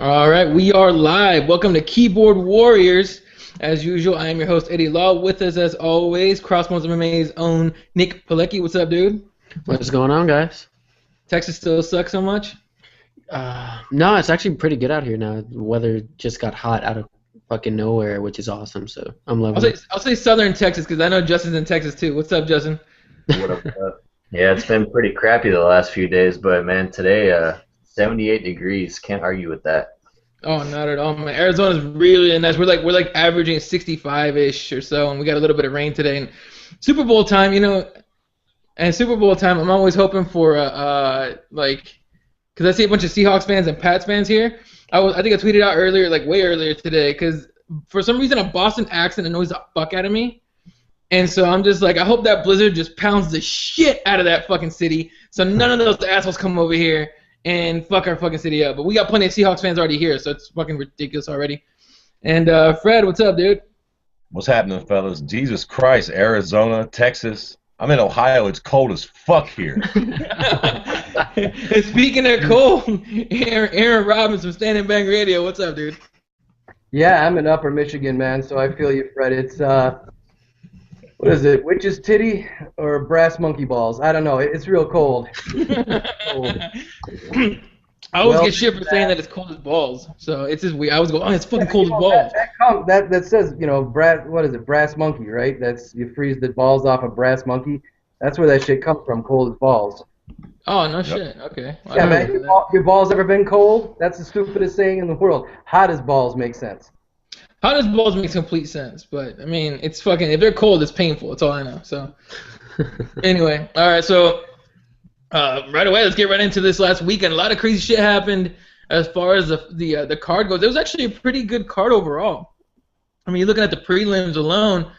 All right, we are live. Welcome to Keyboard Warriors. As usual, I am your host, Eddie Law. With us, as always, Crossbones MMA's own Nick Pilecki. What's up, dude? What's going on, guys? Texas still sucks so much? No, it's actually pretty good out here now. The weather just got hot out of fucking nowhere, which is awesome, so I'm loving it. I'll say Southern Texas because I know Justin's in Texas too. What's up, Justin? What up, what up? Yeah, it's been pretty crappy the last few days, but man, today, 78 degrees. Can't argue with that. Oh, not at all, man. Arizona's really nice. We're like averaging 65-ish or so, and we got a little bit of rain today. And Super Bowl time, and Super Bowl time, I'm always hoping for because I see a bunch of Seahawks fans and Pats fans here. I think I tweeted out earlier, way earlier today, because for some reason a Boston accent annoys the fuck out of me. And so I'm just like, I hope that blizzard just pounds the shit out of that fucking city so none of those assholes come over here and fuck our fucking city up. But we got plenty of Seahawks fans already here, so it's fucking ridiculous already. And Fred, what's up, dude? What's happening, fellas? Jesus Christ, Arizona, Texas. I'm in Ohio. It's cold as fuck here. And speaking of cold, Aaron Robbins from Standing Bang Radio. What's up, dude? Yeah, I'm in Upper Michigan, man, so I feel you, Fred. It's, what is it, witch's titty or brass monkey balls? I don't know. It's real cold. Cold. I always get shit for saying that it's cold as balls. So it's just weird. I always go, oh, it's fucking cold as balls. That says, what is it, brass monkey, right? That's, you freeze the balls off a brass monkey. That's where that shit comes from, cold as balls. Oh, no shit. Okay. Well, Yeah, man, your balls ever been cold? That's the stupidest saying in the world. Hot as balls make sense. Hot as balls makes complete sense, but I mean, it's fucking, if they're cold, it's painful. That's all I know. So, anyway, all right, so right away, let's get right into this last weekend. A lot of crazy shit happened as far as the card goes. It was actually a pretty good card overall. I mean, you're looking at the prelims alone.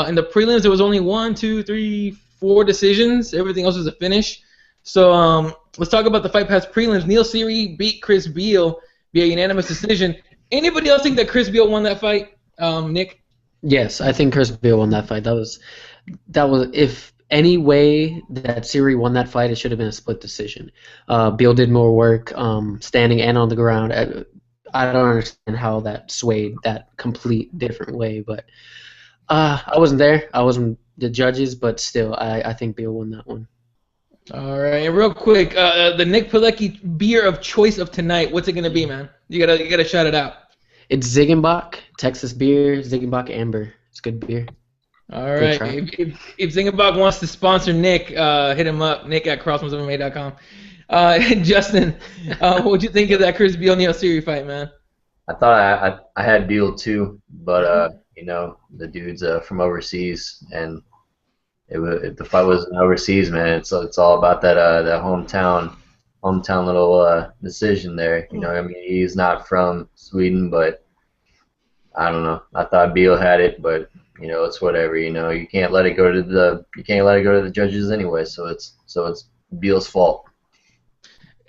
In the prelims, there was only 1, 2, 3, 4 decisions. Everything else was a finish. So let's talk about the Fight Pass prelims. Neil Seery beat Chris Beal via unanimous decision. Anybody else think that Chris Beal won that fight, Nick? Yes, I think Chris Beal won that fight. That was if any way that Seery won that fight, it should have been a split decision. Beal did more work, standing and on the ground. I don't understand how that swayed that complete different way, but I wasn't there. I wasn't the judges, but still, I think Beal won that one. All right, and real quick, the Nick Pilecki beer of choice of tonight. What's it gonna be, man? You gotta shout it out. It's Ziegenbach, Texas beer, Ziegenbach Amber. It's good beer. All right, if Ziegenbach wants to sponsor Nick, hit him up, Nick at crossbonesmma.com. Justin, what'd you think of that Chris Beal Neil Seery fight, man? I thought I had Beal too, but the dude's from overseas, and if the fight was overseas, man, it's all about that hometown little decision there. I mean, he's not from Sweden, but I don't know. I thought Beal had it, but it's whatever. You can't let it go to the judges anyway. So it's Beal's fault.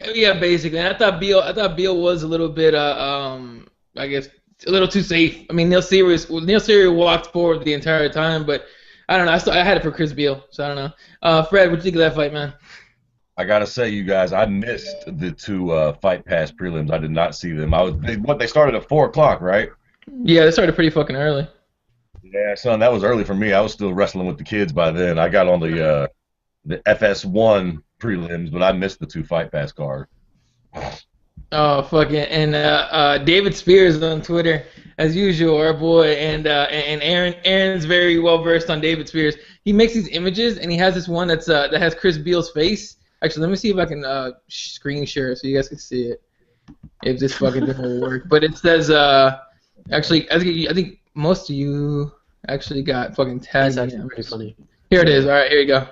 Yeah, basically. And I thought Beal was a little bit I guess a little too safe. I mean, Neil Seery walked forward the entire time, but I don't know. I had it for Chris Beal, so I don't know. Fred, what do you think of that fight, man? I gotta say, you guys, I missed the two Fight Pass prelims. I did not see them. They started at 4 o'clock, right? Yeah, they started pretty fucking early. Yeah, son, that was early for me. I was still wrestling with the kids by then. I got on the FS1 prelims, but I missed the 2 Fight Pass cards. Oh, fucking, and David Spears on Twitter, as usual, our boy, and Aaron's very well versed on David Spears. He makes these images, and he has this one that has Chris Beal's face. Actually, let me see if I can screen share so you guys can see it. If this fucking thing will work, but it says actually, I think most of you actually got fucking tagged. That's actually pretty funny. Here it is. All right, here you go.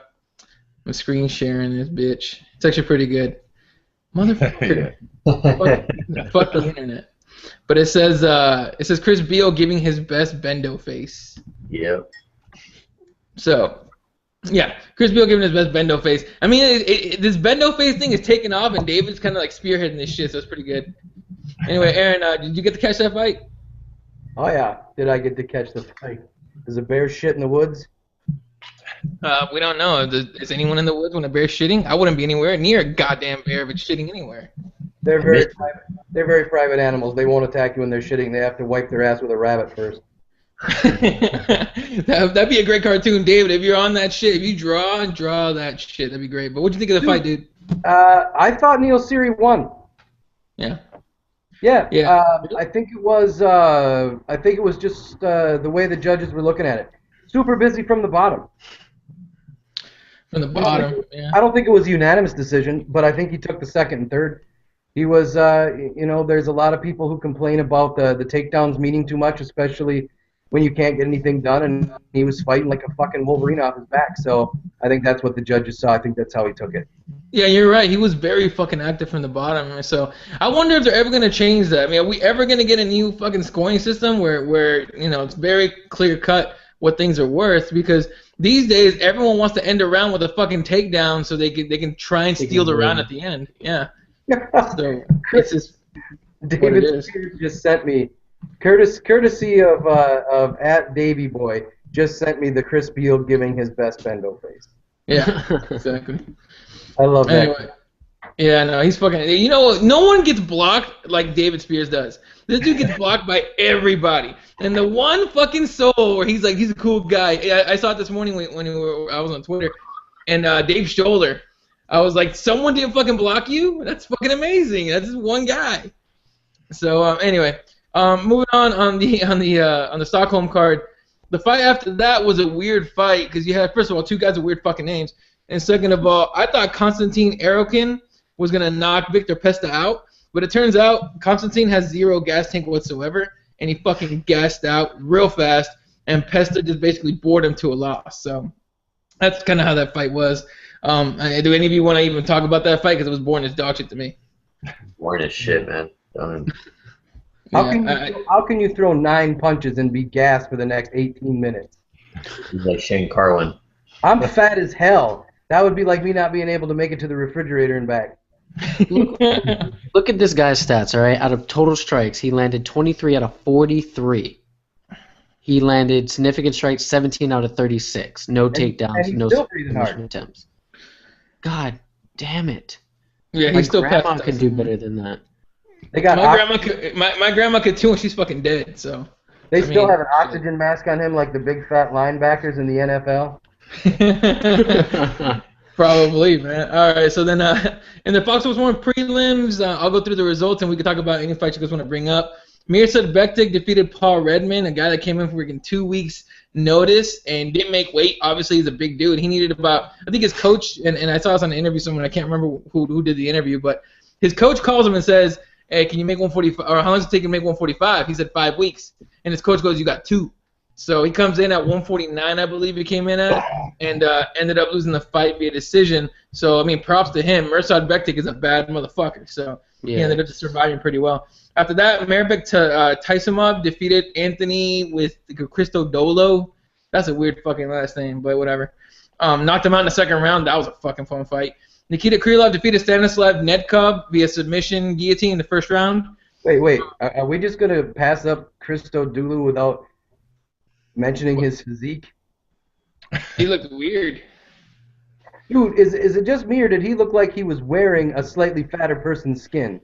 I'm screen sharing this bitch. It's actually pretty good. Motherfucker. Fuck the internet. But it says Chris Beal giving his best bendo face. Yep. So, yeah, Chris Beal giving his best bendo face. I mean, this bendo face thing is taking off, and David's kind of like spearheading this shit, so it's pretty good. Anyway, Aaron, did you get to catch that fight? Oh, yeah. Did I get to catch the fight? Is a bear shit in the woods? We don't know. Is anyone in the woods when a bear's shitting? I wouldn't be anywhere near a goddamn bear if it's shitting anywhere. They're very private animals. They won't attack you when they're shitting. They have to wipe their ass with a rabbit first. That'd be a great cartoon, David. If you're on that shit, if you draw that shit, that'd be great. But what'd you think of the fight, dude? I thought Neil Seery won. Yeah. Yeah. I think it was just the way the judges were looking at it. Super busy from the bottom. From the bottom. Yeah. I don't think it was a unanimous decision, but I think he took the second and third. He was, there's a lot of people who complain about the takedowns meaning too much, especially when you can't get anything done, and he was fighting like a fucking Wolverine off his back. So I think that's what the judges saw. I think that's how he took it. Yeah, you're right. He was very fucking active from the bottom. So I wonder if they're ever going to change that. I mean, are we ever going to get a new fucking scoring system where it's very clear cut what things are worth? Because these days everyone wants to end a round with a fucking takedown so they can try and steal the round at the end. Yeah. So it's just David Spears just sent me courtesy of at Davy Boy just sent me the Chris Beal giving his best bendo face. Yeah, exactly. I love that. Anyway, yeah, no, he's fucking. You know, no one gets blocked like David Spears does. This dude gets blocked by everybody. And the one fucking soul where he's a cool guy. I saw it this morning when I was on Twitter, and Dave Shoulder. I was like, someone didn't fucking block you? That's fucking amazing. That's just one guy. So anyway, moving on the Stockholm card. The fight after that was a weird fight because you had, first of all, two guys with weird fucking names. And second of all, I thought Konstantin Arokin was going to knock Victor Pesta out. But it turns out Konstantin has zero gas tank whatsoever. And he fucking gassed out real fast. And Pesta just basically bored him to a loss. So that's kind of how that fight was. Do any of you want to even talk about that fight? Because it was boring as dog shit to me. Boring as shit, man. How can you throw 9 punches and be gassed for the next 18 minutes? He's like Shane Carwin. I'm fat as hell. That would be like me not being able to make it to the refrigerator and back. Look at this guy's stats, all right? Out of total strikes, he landed 23 out of 43. He landed significant strikes 17 out of 36. No takedowns, no submission attempts. God damn it. Yeah, my he's still grandma could do better than that. They got my grandma could too, and she's fucking dead. So they still have an oxygen mask on him like the big fat linebackers in the NFL. Probably, man. All right, so then in the Fox Sports 1 prelims, I'll go through the results and we can talk about any fights you guys want to bring up. Mirsad Bektic defeated Paul Redman, a guy that came in for freaking 2 weeks notice and didn't make weight. Obviously, he's a big dude. He needed about, I think his coach, and I saw this on an interview somewhere, I can't remember who did the interview, but his coach calls him and says, hey, can you make 145, or how long does it take you to make 145? He said 5 weeks. And his coach goes, you got 2. So he comes in at 149, I believe he came in at, and ended up losing the fight via decision. So, I mean, props to him. Mirsad Bektic is a bad motherfucker, so he ended up just surviving pretty well. After that, Marbek Taisimov defeated Anthony with Christodolo. That's a weird fucking last name, but whatever. Knocked him out in the second round. That was a fucking fun fight. Nikita Krylov defeated Stanislav Nedkov via submission guillotine in the first round. Wait. Are we just going to pass up Christodolo without mentioning his physique? He looked weird. Dude, is it just me, or did he look like he was wearing a slightly fatter person's skin?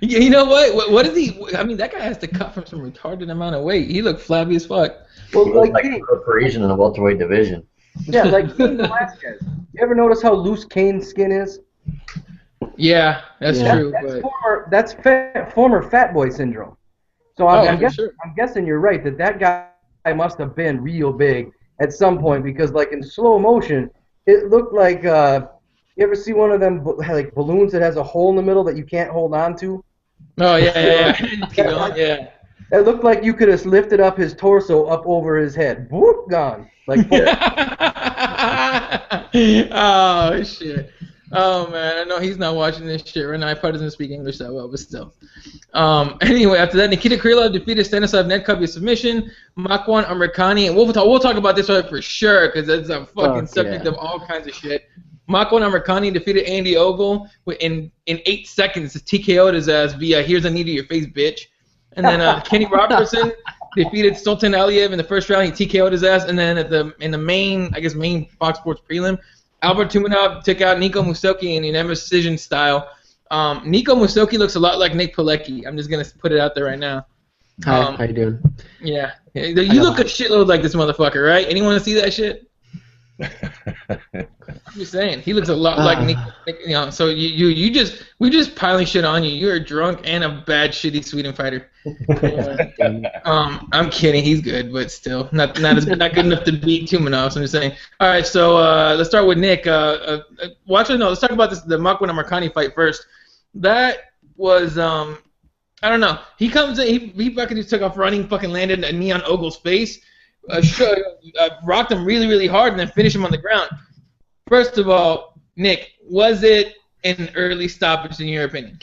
You know what? What is he? I mean, that guy has to cut from some retarded amount of weight. He looked flabby as fuck. Well, he like a Parisian in the welterweight division. Yeah, like Cain Velasquez. You ever notice how loose Cain's skin is? Yeah, that's true. That's former fat boy syndrome. So I'm guessing you're right that guy must have been real big at some point, because like in slow motion, it looked like you ever see one of them like balloons that has a hole in the middle that you can't hold on to? Oh yeah. Yeah. It looked like you could have lifted up his torso up over his head. Whoop, gone. Like. Oh shit. Oh man, I know he's not watching this shit right now. He probably doesn't speak English that well, but still. Anyway, after that, Nikita Krylov defeated Stanislav Nedkov via submission. Makwan Amirkhani, and we'll talk about this right for sure, because it's a fucking subject of all kinds of shit. Makwan Amirkhani defeated Andy Ogle in 8 seconds. TKO'd his ass via "here's a knee to your face, bitch." And then Kenny Robertson defeated Sultan Aliyev in the first round. He TKO'd his ass, and then in the main Fox Sports prelim, Albert Tumanov took out Nico Musoki in unanimous decision style. Nico Musoki looks a lot like Nick Pilecki. I'm just gonna put it out there right now. Hi, how you doing? Yeah, you look a shitload like this motherfucker, right? Anyone see that shit? I'm just saying, he looks a lot like Nick. You know, so we just piling shit on you. You're drunk and a bad, shitty Sweden fighter. I'm kidding. He's good, but still not good enough to beat Tumanov. So I'm just saying. All right, so let's start with Nick. Let's talk about the Makwan Markani fight first. That was I don't know. He comes in, he fucking just took off running, fucking landed a knee on Ogle's face, rocked him really, really hard, and then finished him on the ground. First of all, Nick, was it an early stoppage in your opinion?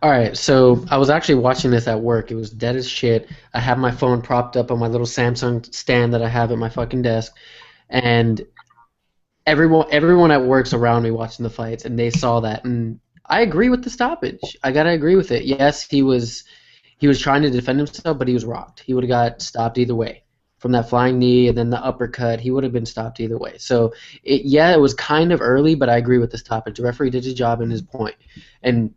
All right, so I was actually watching this at work. It was dead as shit. I had my phone propped up on my little Samsung stand that I have at my fucking desk, and everyone at work's around me watching the fights, and they saw that, and I agree with the stoppage. I gotta agree with it. Yes, he was trying to defend himself, but he was rocked. He would have got stopped either way. From that flying knee and then the uppercut, he would have been stopped either way. So, it was kind of early, but I agree with the stoppage. The referee did his job and his point. And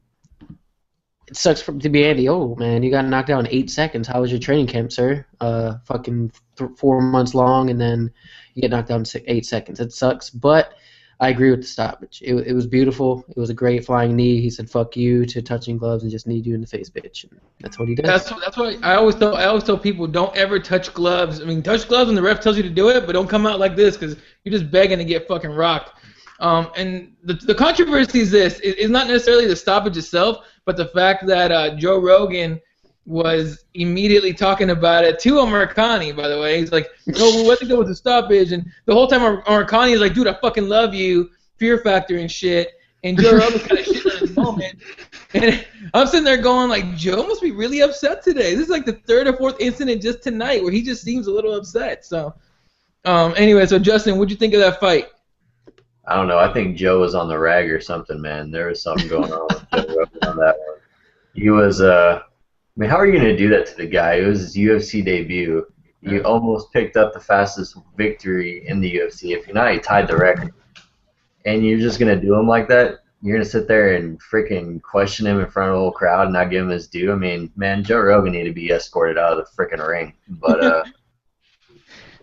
it sucks to be Andy. Oh, man, you got knocked out in 8 seconds. How was your training camp, sir? 4 months long, and then you get knocked out in 8 seconds. It sucks, but I agree with the stoppage. It was beautiful. It was a great flying knee. He said, "Fuck you" to touching gloves and just kneed you in the face, bitch. And that's what he did. That's why I always tell people, don't ever touch gloves. I mean, touch gloves when the ref tells you to do it, but don't come out like this because you're just begging to get fucking rocked. And the controversy is this: it's not necessarily the stoppage itself, but the fact that Joe Rogan was immediately talking about it to Markani, by the way. He's like, no, what to go with the stoppage? And the whole time Markani is like, dude, I fucking love you, Fear Factor and shit. And Joe Rogan's kind of shitting on his moment. And I'm sitting there going, like, Joe must be really upset today. This is like the third or fourth incident just tonight where he just seems a little upset. So, anyway, so Justin, what'd you think of that fight? I don't know. I think Joe was on the rag or something, man. There was something going on with Joe Rogan on that one. He was, I mean, how are you going to do that to the guy? It was his UFC debut. You almost picked up the fastest victory in the UFC. If you're not, you tied the record. And you're just going to do him like that? You're going to sit there and freaking question him in front of the whole crowd and not give him his due? I mean, man, Joe Rogan needed to be escorted out of the freaking ring. But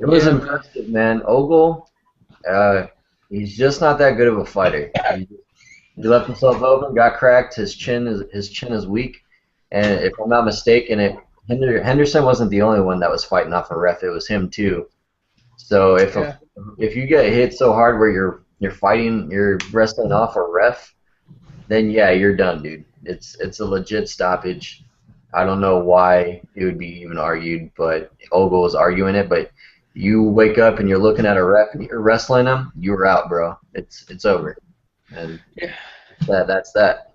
it was impressive, man. Ogle, he's just not that good of a fighter. He left himself open, got cracked. His chin is weak. And if I'm not mistaken, Henderson wasn't the only one that was fighting off a ref. It was him too. So if you get hit so hard where you're wrestling off a ref, then yeah, you're done, dude. It's a legit stoppage. I don't know why it would be even argued, but Ogle was arguing it. But you wake up and you're looking at a ref and you're wrestling him, you're out, bro. It's over. And that's that.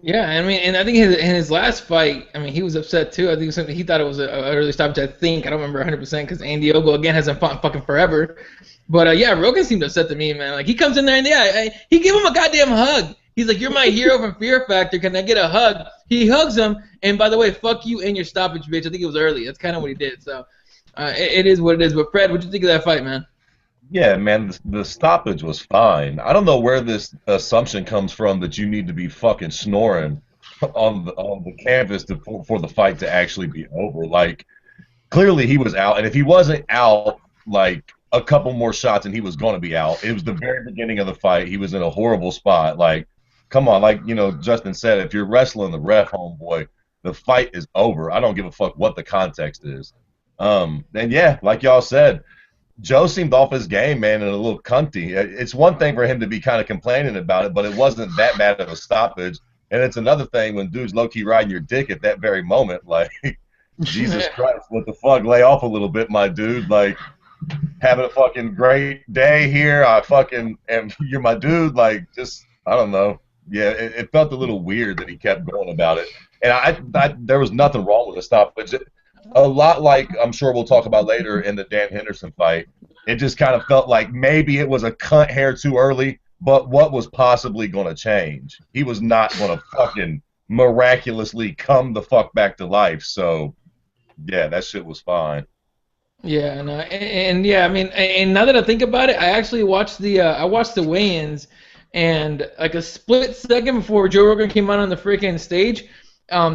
Yeah, I mean, and I think in his last fight, I mean, he was upset too. I think he thought it was an early stoppage. I don't remember 100% because Andy Ogle again hasn't fought fucking forever. But yeah, Rogan seemed upset to me, man. Like he comes in there and he gave him a goddamn hug. He's like, "You're my hero from Fear Factor. Can I get a hug?" He hugs him, and by the way, fuck you and your stoppage, bitch. I think it was early. That's kind of what he did. So it is what it is. But Fred, what'd you think of that fight, man? Yeah, man, the stoppage was fine. I don't know where this assumption comes from that you need to be fucking snoring on the canvas for the fight to actually be over. Like, clearly he was out, and if he wasn't out, like, a couple more shots and he was going to be out. It was the very beginning of the fight. He was in a horrible spot. Like, come on, like, Justin said, if you're wrestling the ref, homeboy, the fight is over. I don't give a fuck what the context is. And yeah, like y'all said, Joe seemed off his game, man, and a little cunty. It's one thing for him to be kind of complaining about it, but it wasn't that bad of a stoppage. And it's another thing when dude's low-key riding your dick at that very moment. Like, Jesus Christ, what the fuck? Lay off a little bit, my dude. Like, having a fucking great day here. And you're my dude. Like, just, I don't know. Yeah, it felt a little weird that he kept going about it. And I there was nothing wrong with the stoppage. A lot like I'm sure we'll talk about later in the Dan Henderson fight, it just kind of felt like maybe it was a cunt hair too early, but what was possibly going to change? He was not going to fucking miraculously come the fuck back to life. So, yeah, that shit was fine. Yeah, no, and yeah, I mean, and now that I think about it, I actually watched the weigh-ins, and like a split second before Joe Rogan came out on the freaking stage,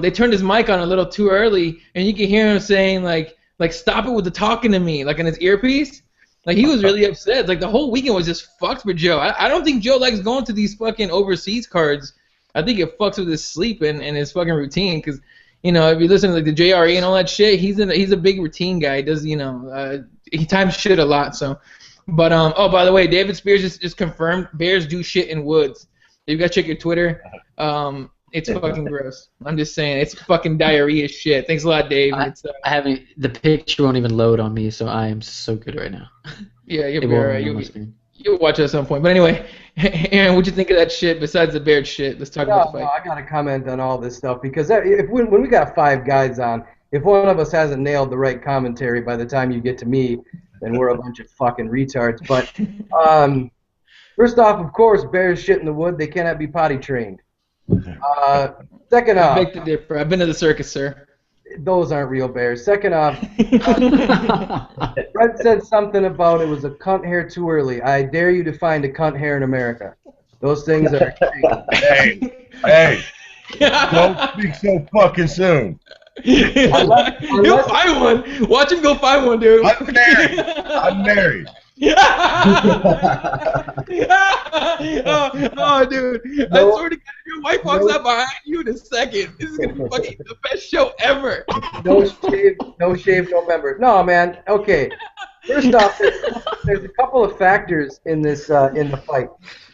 they turned his mic on a little too early, and you could hear him saying like stop it with the talking to me, like in his earpiece. Like he was really upset. Like the whole weekend was just fucked for Joe. I don't think Joe likes going to these fucking overseas cards. I think it fucks with his sleep and his fucking routine because. You know, if you listen to like the JRE and all that shit, he's a big routine guy. He does, he times shit a lot. So, but oh, by the way, David Spears just confirmed bears do shit in woods. You gotta check your Twitter. It's fucking gross. I'm just saying, it's fucking diarrhea shit. Thanks a lot, Dave. I haven't. The picture won't even load on me, so I am so good right now. Yeah, you'll be alright. You'll watch it at some point. But anyway, Aaron, what'd you think of that shit besides the bear shit? Let's talk about the fight. No, I got to comment on all this stuff because when we got 5 guys on, if one of us hasn't nailed the right commentary by the time you get to me, then we're a bunch of fucking retards. But first off, of course, bears shit in the wood. They cannot be potty trained. Second off, I beg to differ. I've been to the circus, sir. Those aren't real bears. Second off, Fred said something about it was a cunt hair too early. I dare you to find a cunt hair in America. Those things are... Hey, don't speak so fucking soon. Go find one. Watch him go find one, dude. I'm married. Oh, dude. I swear to God, if your wife walks out behind you in a second, this is going to be fucking the best show ever. No shave November. No, man. Okay. First off, there's a couple of factors in this in the fight.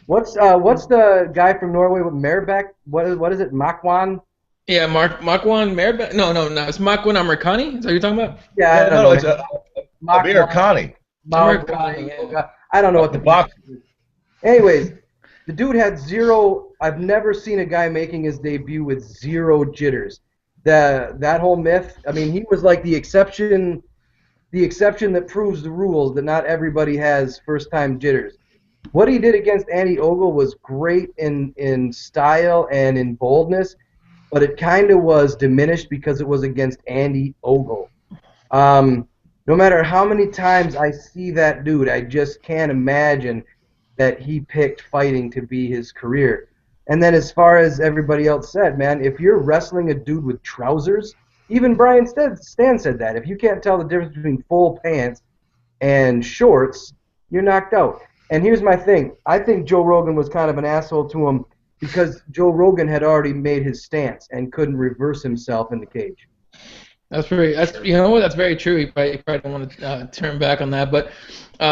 What's the guy from Norway with Merbek? What is it? Makwan? Yeah, Makwan Merbek. No, it's Makwan Amerikani. Is that what you're talking about? Yeah, I don't know. It's Amerikani. I don't know what the box is. Anyways, the dude had zero. I've never seen a guy making his debut with zero jitters. That whole myth. I mean, he was like the exception that proves the rules that not everybody has first-time jitters. What he did against Andy Ogle was great in style and in boldness, but it kind of was diminished because it was against Andy Ogle. No matter how many times I see that dude, I just can't imagine that he picked fighting to be his career. And then as far as everybody else said, man, if you're wrestling a dude with trousers, even Brian Stan said that. If you can't tell the difference between full pants and shorts, you're knocked out. And here's my thing. I think Joe Rogan was kind of an asshole to him because Joe Rogan had already made his stance and couldn't reverse himself in the cage. That's very true. He probably don't want to turn back on that, but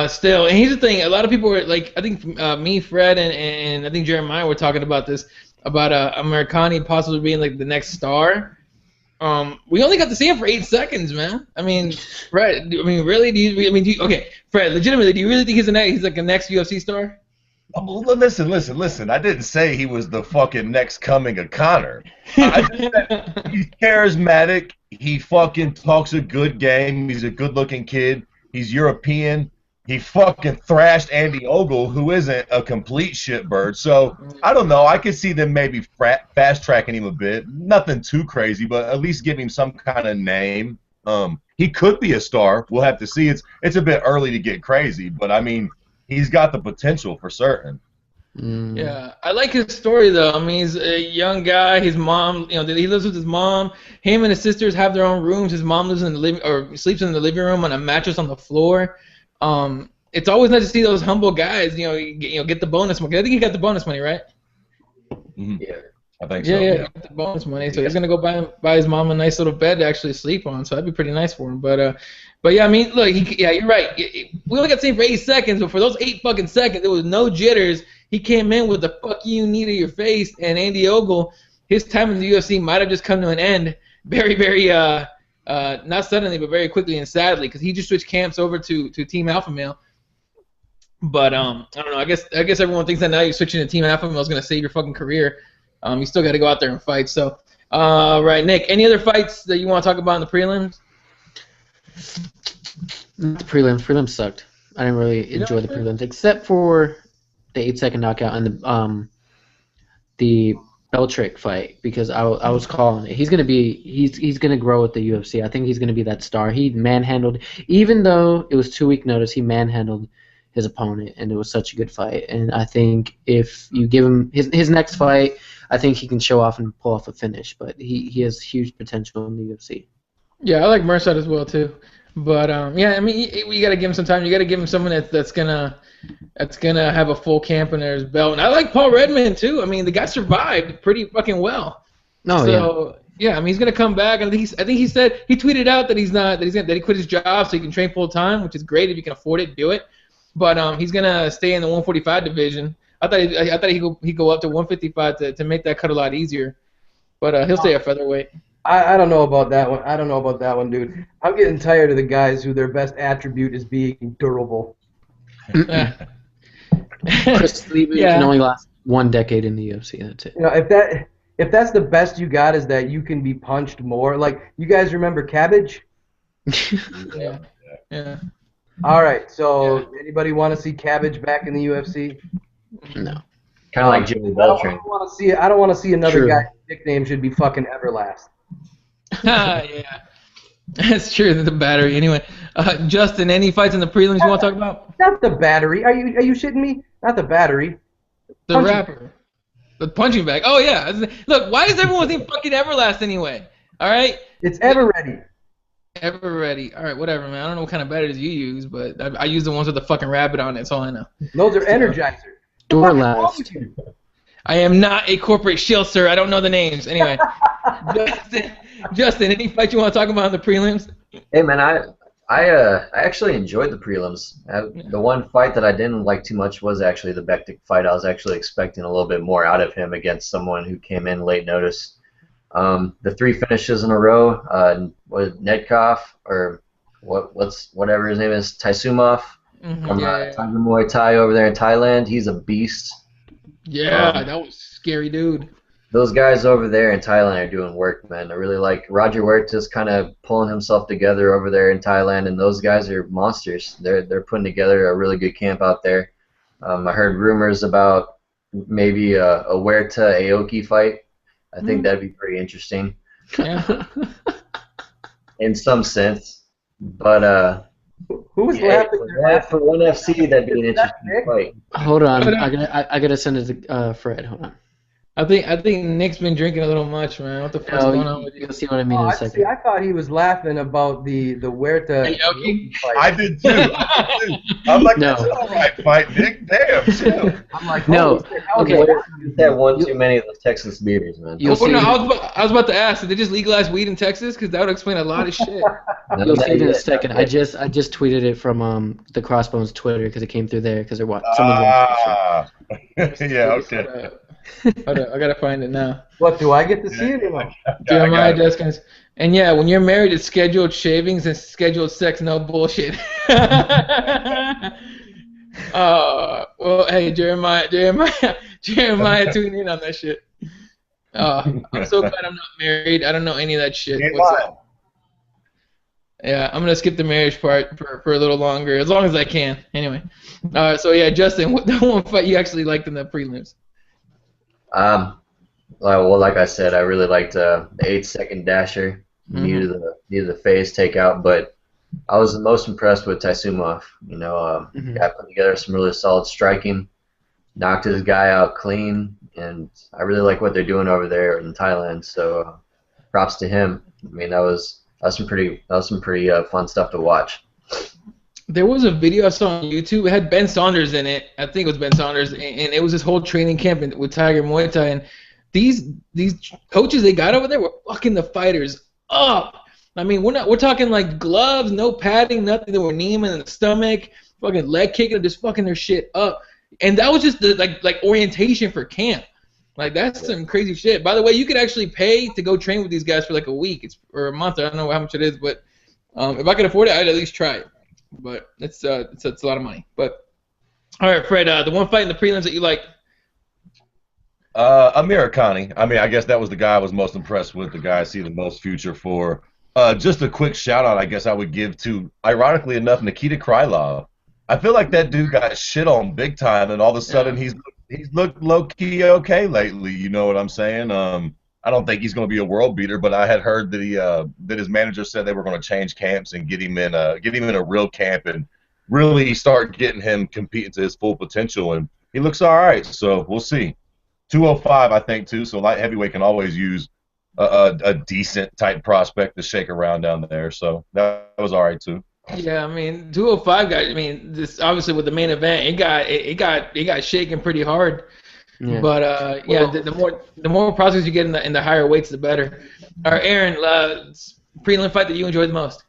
still. And here's the thing: a lot of people were like, I think me, Fred, and I think Jeremiah were talking about this about Amerikani possibly being like the next star. We only got to see him for 8 seconds, man. I mean, Fred. I mean, really? Okay, Fred. Legitimately, do you really think he's like a next UFC star? Listen. I didn't say he was the fucking next coming of Conor. I just said he's charismatic. He fucking talks a good game. He's a good-looking kid. He's European. He fucking thrashed Andy Ogle, who isn't a complete shitbird. So, I don't know. I could see them maybe fast-tracking him a bit. Nothing too crazy, but at least give him some kind of name. He could be a star. We'll have to see. It's a bit early to get crazy, but, I mean, he's got the potential for certain. Yeah, I like his story though. I mean, he's a young guy. His mom, he lives with his mom. Him and his sisters have their own rooms. His mom lives in the sleeps in the living room on a mattress on the floor. It's always nice to see those humble guys. Get the bonus money. I think he got the bonus money, right? Mm-hmm. Yeah, I think so. Yeah, got the bonus money. So he's gonna go buy his mom a nice little bed to actually sleep on. So that'd be pretty nice for him. But yeah, I mean, look, you're right. We only got to see him for 8 seconds, but for those 8 fucking seconds, there was no jitters. He came in with the fuck you knee to your face, and Andy Ogle, his time in the UFC might have just come to an end very, very, not suddenly, but very quickly and sadly, because he just switched camps over to Team Alpha Male. But I don't know. I guess everyone thinks that now you're switching to Team Alpha Male is going to save your fucking career. You still got to go out there and fight. So, right, Nick, any other fights that you want to talk about in the prelims? The prelims sucked. I didn't really enjoy the prelims, except for the 8-second knockout and the Beltrick fight because I was calling it. He's gonna grow with the UFC. I think he's gonna be that star. He manhandled, even though it was 2 week notice, he manhandled his opponent, and it was such a good fight. And I think if you give him his next fight, I think he can show off and pull off a finish. But he has huge potential in the UFC. Yeah, I like Mercer as well too. But yeah, I mean, you got to give him some time. You got to give him someone that's gonna have a full camp under his belt. And I like Paul Redmond too. I mean, the guy survived pretty fucking well. Yeah, I mean, he's gonna come back. I think he said he tweeted out that that he quit his job so he can train full time, which is great if you can afford it, do it. But he's gonna stay in the 145 division. I thought he'd go up to 155 to make that cut a lot easier. But he'll stay at featherweight. I don't know about that one. I don't know about that one, dude. I'm getting tired of the guys who their best attribute is being durable. Chris Levy can only last 1 decade in the UFC. That's it. You know, if that's the best you got is that you can be punched more. Like, you guys remember Cabbage? Yeah. All right. So anybody want to see Cabbage back in the UFC? No. Kind of like Jimmy Beltran. I don't want to see another guy whose nickname should be fucking Everlast. Yeah, that's true. The battery. Anyway, Justin, any fights in the prelims you want to talk about? Not the battery. Are you shitting me? Not the battery. The rapper. The punching bag. Oh yeah. Look, why does everyone think fucking Everlast anyway? All right. It's Everready. Everready. All right, whatever, man. I don't know what kind of batteries you use, but I use the ones with the fucking rabbit on it. That's all I know. Those are Energizer. Dorlast. I am not a corporate shill, sir. I don't know the names. Anyway, Justin, any fight you want to talk about in the prelims? Hey man, I actually enjoyed the prelims. The one fight that I didn't like too much was actually the Bektic fight. I was actually expecting a little bit more out of him against someone who came in late notice. The 3 finishes in a row, Netkov or whatever his name is, Taisumov from Tiger Muay Thai over there in Thailand. He's a beast. Yeah, that was scary, dude. Those guys over there in Thailand are doing work, man. I really like Roger Huerta's kind of pulling himself together over there in Thailand, and those guys are monsters. They're putting together a really good camp out there. I heard rumors about maybe a Huerta Aoki fight. I think that'd be pretty interesting. Yeah. In some sense, but who was laughing? For one FC, that'd be an interesting fight. Hold on, I gotta send it to Fred. Hold on. I think Nick's been drinking a little much, man. What the fuck's going on with you? You'll see what I mean in a second. See, I thought he was laughing about the Huerta fight. I did too. I'm like, that's an alright fight, Nick. Damn, chill. I'm like, no. Okay. You had one too many of those Texas beers, man. No, I was about to ask, did they just legalize weed in Texas? Because that would explain a lot of shit. You'll see it in a second. I just tweeted it from the Crossbones Twitter because it came through there because they're watching. Yeah, okay. Hold on, I gotta find it now. What, do I get to see it? Jeremiah Deskins. And yeah, when you're married, it's scheduled shavings and scheduled sex, no bullshit. Well, hey, Jeremiah, tune in on that shit. I'm so glad I'm not married. I don't know any of that shit. What's up? Yeah, I'm gonna skip the marriage part for a little longer, as long as I can. Anyway, so yeah, Justin, what the one fight you actually liked in the prelims? Well, like I said, I really liked the 8-second dasher. Needed the phase takeout, but I was the most impressed with Taisumov. You know, guy put together some really solid striking, knocked his guy out clean, and I really like what they're doing over there in Thailand. So, props to him. I mean, that was some pretty fun stuff to watch. There was a video I saw on YouTube. It had Ben Saunders in it. I think it was Ben Saunders, and it was this whole training camp with Tiger Muay Thai. And these coaches they got over there were fucking the fighters up. I mean, we're talking like gloves, no padding, nothing. They were kneeing in the stomach, fucking leg kicking, just fucking their shit up. And that was just the like orientation for camp. Like that's some crazy shit. By the way, you could actually pay to go train with these guys for like a week or a month. I don't know how much it is, but if I could afford it, I'd at least try it. But it's a lot of money. But all right, Fred, the one fight in the prelims that you liked? Americani. I mean, I guess that was the guy I was most impressed with. The guy I see the most future for. Just a quick shout out, I guess I would give to, ironically enough, Nikita Krylov. I feel like that dude got shit on big time, and all of a sudden he's he's looked low key okay lately. You know what I'm saying? I don't think he's going to be a world beater, but I had heard that that his manager said they were going to change camps and get him in a real camp and really start getting him competing to his full potential. And he looks all right, so we'll see. 205, I think, too. So light heavyweight can always use a decent type prospect to shake around down there. So that was all right too. Yeah, I mean, 205 got. I mean, this obviously with the main event, it got shaken pretty hard. Yeah. But yeah, the more prospects you get in the higher weights, the better. All right, Aaron, prelim fight that you enjoyed the most.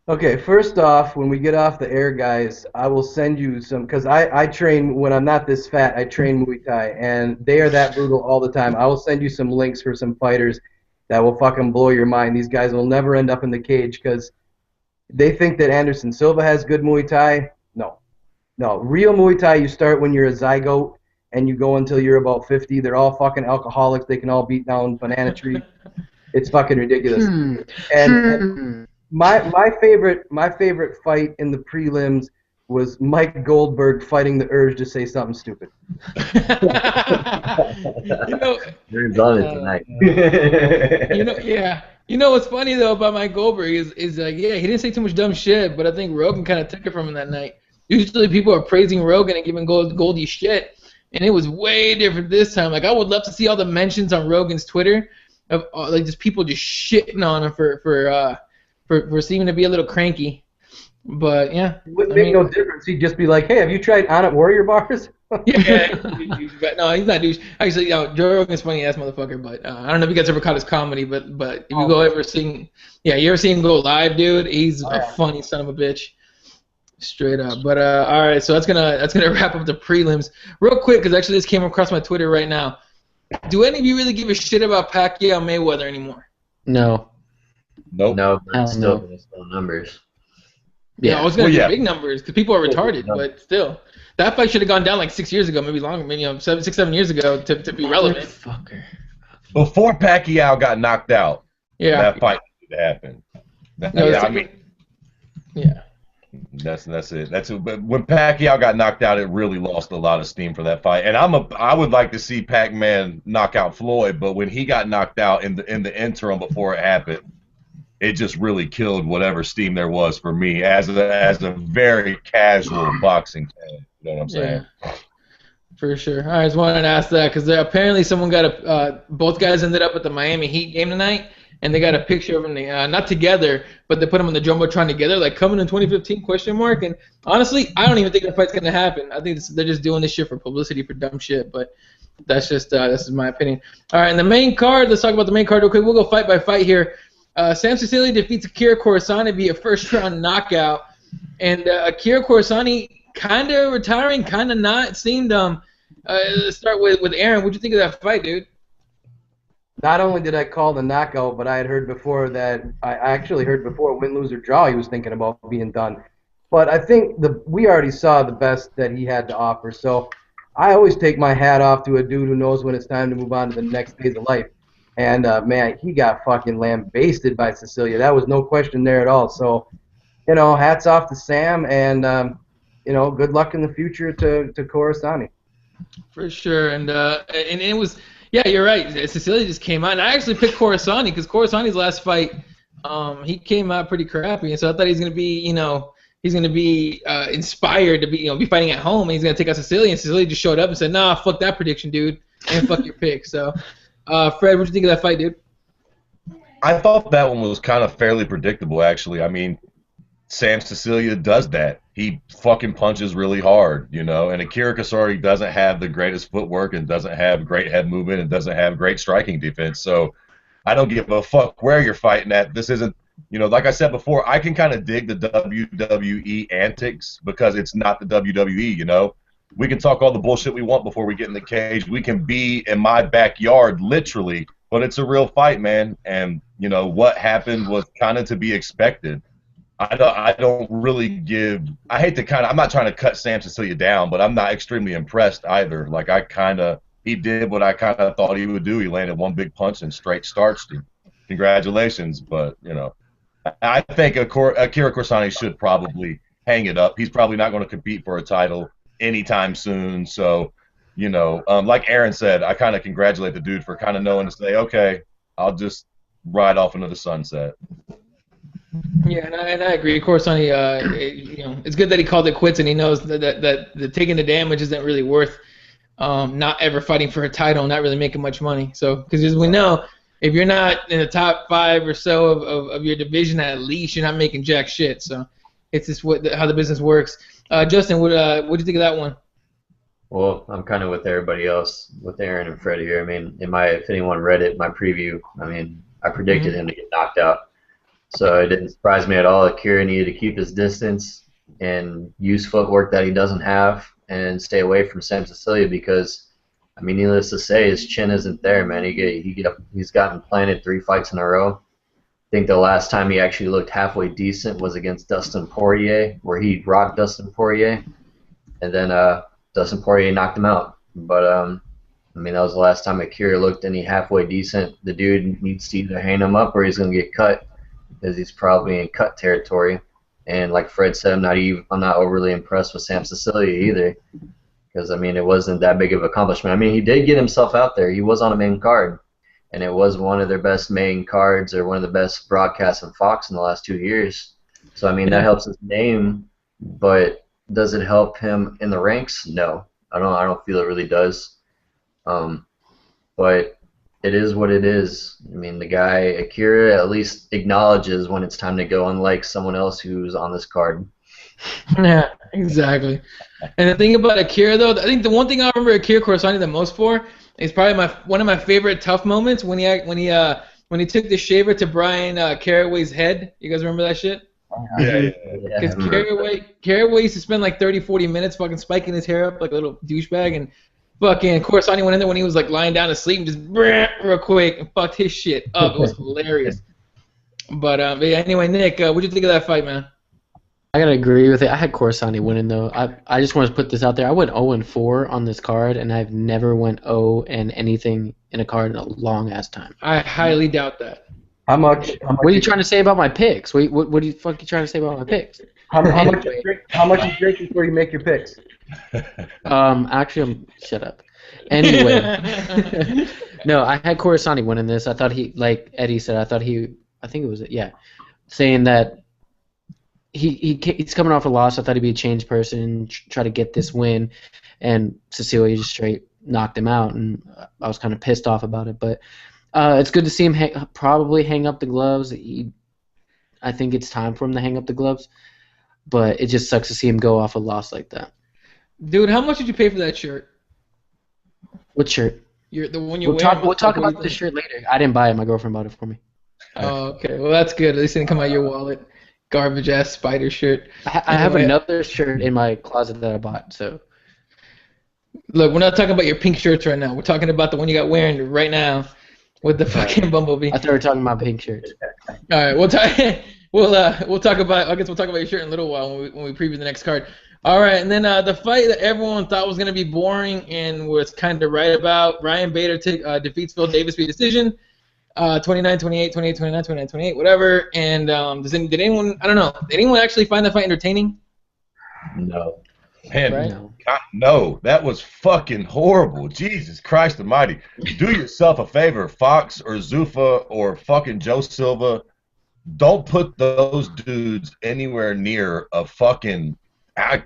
Okay, first off, when we get off the air, guys, I will send you some, because I train, when I'm not this fat, I train Muay Thai, and they are that brutal all the time. I will send you some links for some fighters that will fucking blow your mind. These guys will never end up in the cage, because they think that Anderson Silva has good Muay Thai. No. Real Muay Thai, you start when you're a zygote, and you go until you're about 50. They're all fucking alcoholics. They can all beat down banana tree. It's fucking ridiculous. And my favorite fight in the prelims was Mike Goldberg fighting the urge to say something stupid. You're on it tonight. Yeah. You know what's funny though about Mike Goldberg is like, yeah, he didn't say too much dumb shit, but I think Rogan kind of took it from him that night. Usually people are praising Rogan and giving Goldie shit, and it was way different this time. Like I would love to see all the mentions on Rogan's Twitter of like just people just shitting on him for seeming to be a little cranky. But yeah, it wouldn't make no difference. He'd just be like, "Hey, have you tried On It Warrior bars?" Yeah, no, he's not douche. Actually, Joe Rogan's funny ass motherfucker. But I don't know if you guys ever caught his comedy. But if you go ever seen, you ever seen him go live, dude? He's a funny son of a bitch, straight up. But all right, so that's gonna wrap up the prelims real quick because actually this came across my Twitter right now. Do any of you really give a shit about Pacquiao Mayweather anymore? No. Nope. No, but still numbers. Yeah, I was gonna do big numbers because people are retarded, but still, that fight should have gone down like 6 years ago, maybe longer, maybe 7 years ago to be relevant. Fucker. Before Pacquiao got knocked out, that fight happened. That's it. But when Pacquiao got knocked out, it really lost a lot of steam for that fight. And I would like to see Pac-Man knock out Floyd, but when he got knocked out in the interim before it happened, it just really killed whatever steam there was for me as a very casual boxing fan. You know what I'm saying? Yeah, for sure. I just wanted to ask that because apparently someone got both guys ended up at the Miami Heat game tonight, and they got a picture of them, not together, but they put them on the jumbotron together, like coming in 2015 ? And honestly, I don't even think the fight's gonna happen. I think they're just doing this shit for publicity, for dumb shit. But that's just this is my opinion. All right, and the main card. Let's talk about the main card real quick. We'll go fight by fight here. Sam Sicilian defeats Akira Corsani via first-round knockout. And Akira Corsani kind of retiring, kind of not. It seemed. Let's start with Aaron. What'd you think of that fight, dude? Not only did I call the knockout, but I had heard before that I actually heard before win, lose, or draw he was thinking about being done. But I think we already saw the best that he had to offer. So I always take my hat off to a dude who knows when it's time to move on to the next phase of life. And, man, he got fucking lambasted by Cecilia. That was no question there at all. So, hats off to Sam, and, good luck in the future to Corsani. For sure. And it was, yeah, you're right. Cecilia just came out. And I actually picked Corsani because Corsani's last fight, he came out pretty crappy. And so I thought he's going to be, he's going to be inspired to be fighting at home. And he's going to take out Cecilia. And Cecilia just showed up and said, nah, fuck that prediction, dude. And fuck your pick. So. Fred, what do you think of that fight, dude? I thought that one was kind of fairly predictable, actually. I mean, Sam Sicilia does that. He fucking punches really hard, and Akira Kasari doesn't have the greatest footwork and doesn't have great head movement and doesn't have great striking defense. So I don't give a fuck where you're fighting at. This isn't, like I said before, I can kind of dig the WWE antics because it's not the WWE, We can talk all the bullshit we want before we get in the cage. We can be in my backyard, literally, but it's a real fight, man. And, what happened was kind of to be expected. I don't really give – I hate to I'm not trying to cut Sam Sicilia down, but I'm not extremely impressed either. Like, he did what I kind of thought he would do. He landed one big punch and straight starched him. Congratulations. But, I think Akira Corsani should probably hang it up. He's probably not going to compete for a title anytime soon. So, you know, like Aaron said, I kind of congratulate the dude for kind of knowing to say, okay, I'll just ride off into the sunset. Yeah, and I agree. Of course, Sonny, you know, it's good that he called it quits, and he knows that taking the damage isn't really worth not ever fighting for a title, not really making much money. So, because as we know, if you're not in the top 5 or so of your division, at least you're not making jack shit. So, it's just how the business works. Justin, what do you think of that one? Well, I'm kind of with everybody else, with Aaron and Fred here. I mean, if anyone read it, my preview, I mean, I predicted him to get knocked out. So it didn't surprise me at all. Akira needed to keep his distance and use footwork that he doesn't have and stay away from Sam Sicilia because, I mean, needless to say, his chin isn't there, man. He's gotten planted 3 fights in a row. I think the last time he actually looked halfway decent was against Dustin Poirier, where he rocked Dustin Poirier, and then Dustin Poirier knocked him out. But, I mean, that was the last time Akira looked any halfway decent. The dude needs to either hang him up or he's going to get cut, because he's probably in cut territory. And like Fred said, I'm not overly impressed with Sam Sicilia either, because, I mean, it wasn't that big of an accomplishment. I mean, he did get himself out there. He was on a main card, and it was one of their best main cards or one of the best broadcasts on Fox in the last 2 years. So, I mean, that helps his name, but does it help him in the ranks? No. I don't feel it really does. But it is what it is. I mean, the guy, Akira, at least acknowledges when it's time to go, unlike someone else who's on this card. Yeah, exactly. And the thing about Akira, though, I think the one thing I remember Akira Corsani the most for is probably one of my favorite tough moments when he took the shaver to Brian Caraway's head. You guys remember that shit? Yeah. Because Caraway used to spend like 30, 40 minutes fucking spiking his hair up like a little douchebag, and fucking Corsani went in there when he was like lying down to sleep and just real quick and fucked his shit up. It was hilarious. But yeah, anyway, Nick, what'd you think of that fight, man? I gotta agree with it. I had Corsani winning though. I just want to put this out there. I went 0-4 on this card, and I've never went 0 and anything in a card in a long ass time. I highly doubt that. How much what are you trying to say about my picks? What are you fucking trying to say about my picks? How much you drink before you make your picks? Actually, shut up. Anyway, no, I had Corsani winning this. I thought like Eddie said, I think it was saying that he's coming off a loss. I thought he'd be a changed person, try to get this win, and Cecilia just straight knocked him out, and I was kind of pissed off about it. But it's good to see him probably hang up the gloves. I think it's time for him to hang up the gloves, but it just sucks to see him go off a loss like that. Dude, how much did you pay for that shirt? What shirt? The one you're wearing. We'll talk about the shirt later. I didn't buy it. My girlfriend bought it for me. Oh, okay. Well, that's good. At least it didn't come out of your wallet. Garbage ass spider shirt. I have another shirt in my closet that I bought. So. Look, we're not talking about your pink shirts right now. We're talking about the one you got wearing right now with the fucking bumblebee. I thought we were talking about pink shirts. All right, we'll talk. We'll talk about. I guess we'll talk about your shirt in a little while when we preview the next card. All right, and then the fight that everyone thought was going to be boring and was kind of right about, Ryan Bader defeats Phil Davis via decision, 29-28, 28-29, 29-28, whatever. And did anyone, I don't know, did anyone actually find that fight entertaining? No. Man, Right? no, that was fucking horrible. Jesus Christ almighty. Do yourself a favor, Fox or Zuffa or fucking Joe Silva, don't put those dudes anywhere near a fucking... I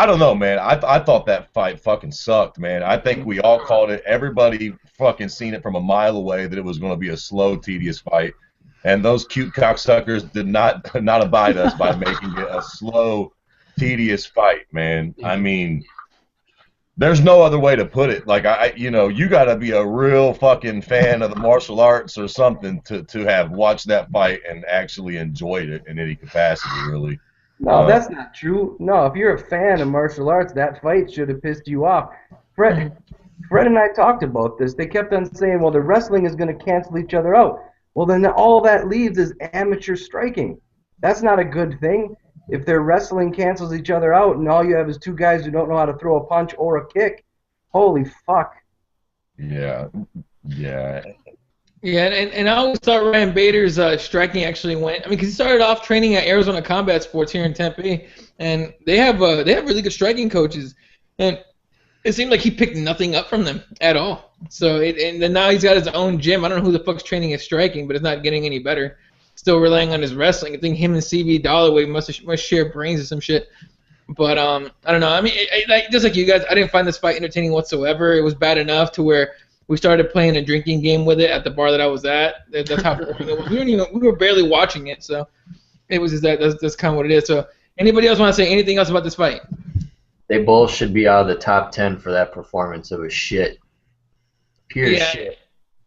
don't know, man. I thought that fight fucking sucked, man. I think we all called it. Everybody fucking seen it from a mile away that it was going to be a slow, tedious fight. And those cute cocksuckers did not abide us by making it a slow, tedious fight, man. I mean, there's no other way to put it. Like, you got to be a real fucking fan of the martial arts or something to have watched that fight and actually enjoyed it in any capacity, really. No, that's not true. No, if you're a fan of martial arts, that fight should have pissed you off. Fred and I talked about this. They kept on saying, well, the wrestling is going to cancel each other out. Well, then all that leaves is amateur striking. That's not a good thing. If their wrestling cancels each other out and all you have is two guys who don't know how to throw a punch or a kick, holy fuck. Yeah. Yeah, and I always thought Ryan Bader's striking actually went. I mean, because he started off training at Arizona Combat Sports here in Tempe, and they have really good striking coaches. And it seemed like he picked nothing up from them at all. So and then now he's got his own gym. I don't know who the fuck's training his striking, but it's not getting any better. Still relying on his wrestling. I think him and CV Dollaway must share brains or some shit. But I don't know. I mean, just like you guys, I didn't find this fight entertaining whatsoever. It was bad enough to where we started playing a drinking game with it at the bar that I was at. That's how boring it was. We were barely watching it, so it was just that's kind of what it is. So anybody else want to say anything else about this fight? They both should be out of the top 10 for that performance. It was shit. Pure shit.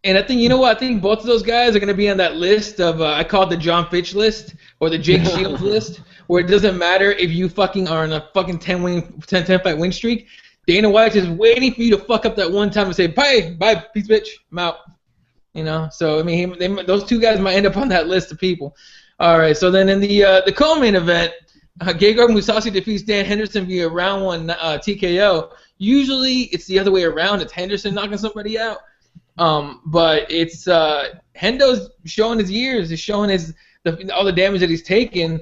And I think, you know what? I think both of those guys are going to be on that list of, I call it the John Fitch list or the Jake Shields list, where it doesn't matter if you fucking are on a fucking 10 fight win streak. Dana White's just waiting for you to fuck up that one time and say, bye, peace, bitch, I'm out. You know? So, I mean, those two guys might end up on that list of people. All right, so then in the co-main event, Gegard Mousasi defeats Dan Henderson via round 1 TKO. Usually it's the other way around. It's Henderson knocking somebody out. But it's Hendo's showing his years. He's showing all the damage that he's taken.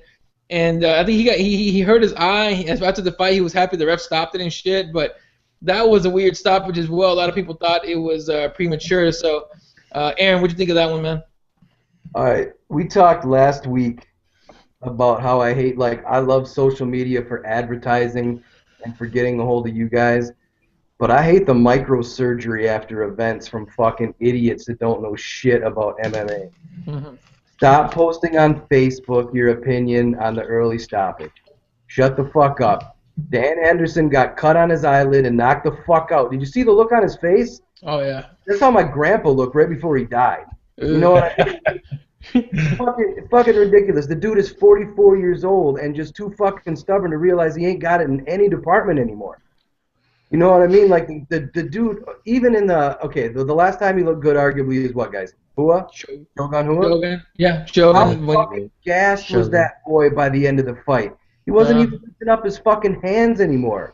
And I think he hurt his eye. After the fight, he was happy the ref stopped it and shit. But that was a weird stoppage as well. A lot of people thought it was premature. So, Aaron, what'd you think of that one, man? All right. We talked last week about how I love social media for advertising and for getting a hold of you guys. But I hate the microsurgery after events from fucking idiots that don't know shit about MMA. Mm-hmm. Stop posting on Facebook your opinion on the early stoppage. Shut the fuck up. Dan Henderson got cut on his eyelid and knocked the fuck out. Did you see the look on his face? Oh, yeah. That's how my grandpa looked right before he died. You know what I mean? fucking ridiculous. The dude is 44 years old and just too fucking stubborn to realize he ain't got it in any department anymore. You know what I mean? Like, the dude, even in the last time he looked good, arguably, is what, guys? Hua? Shogun Hua? Shogun. Yeah, Shogun. How fucking gassed was that boy by the end of the fight? He wasn't even lifting up his fucking hands anymore.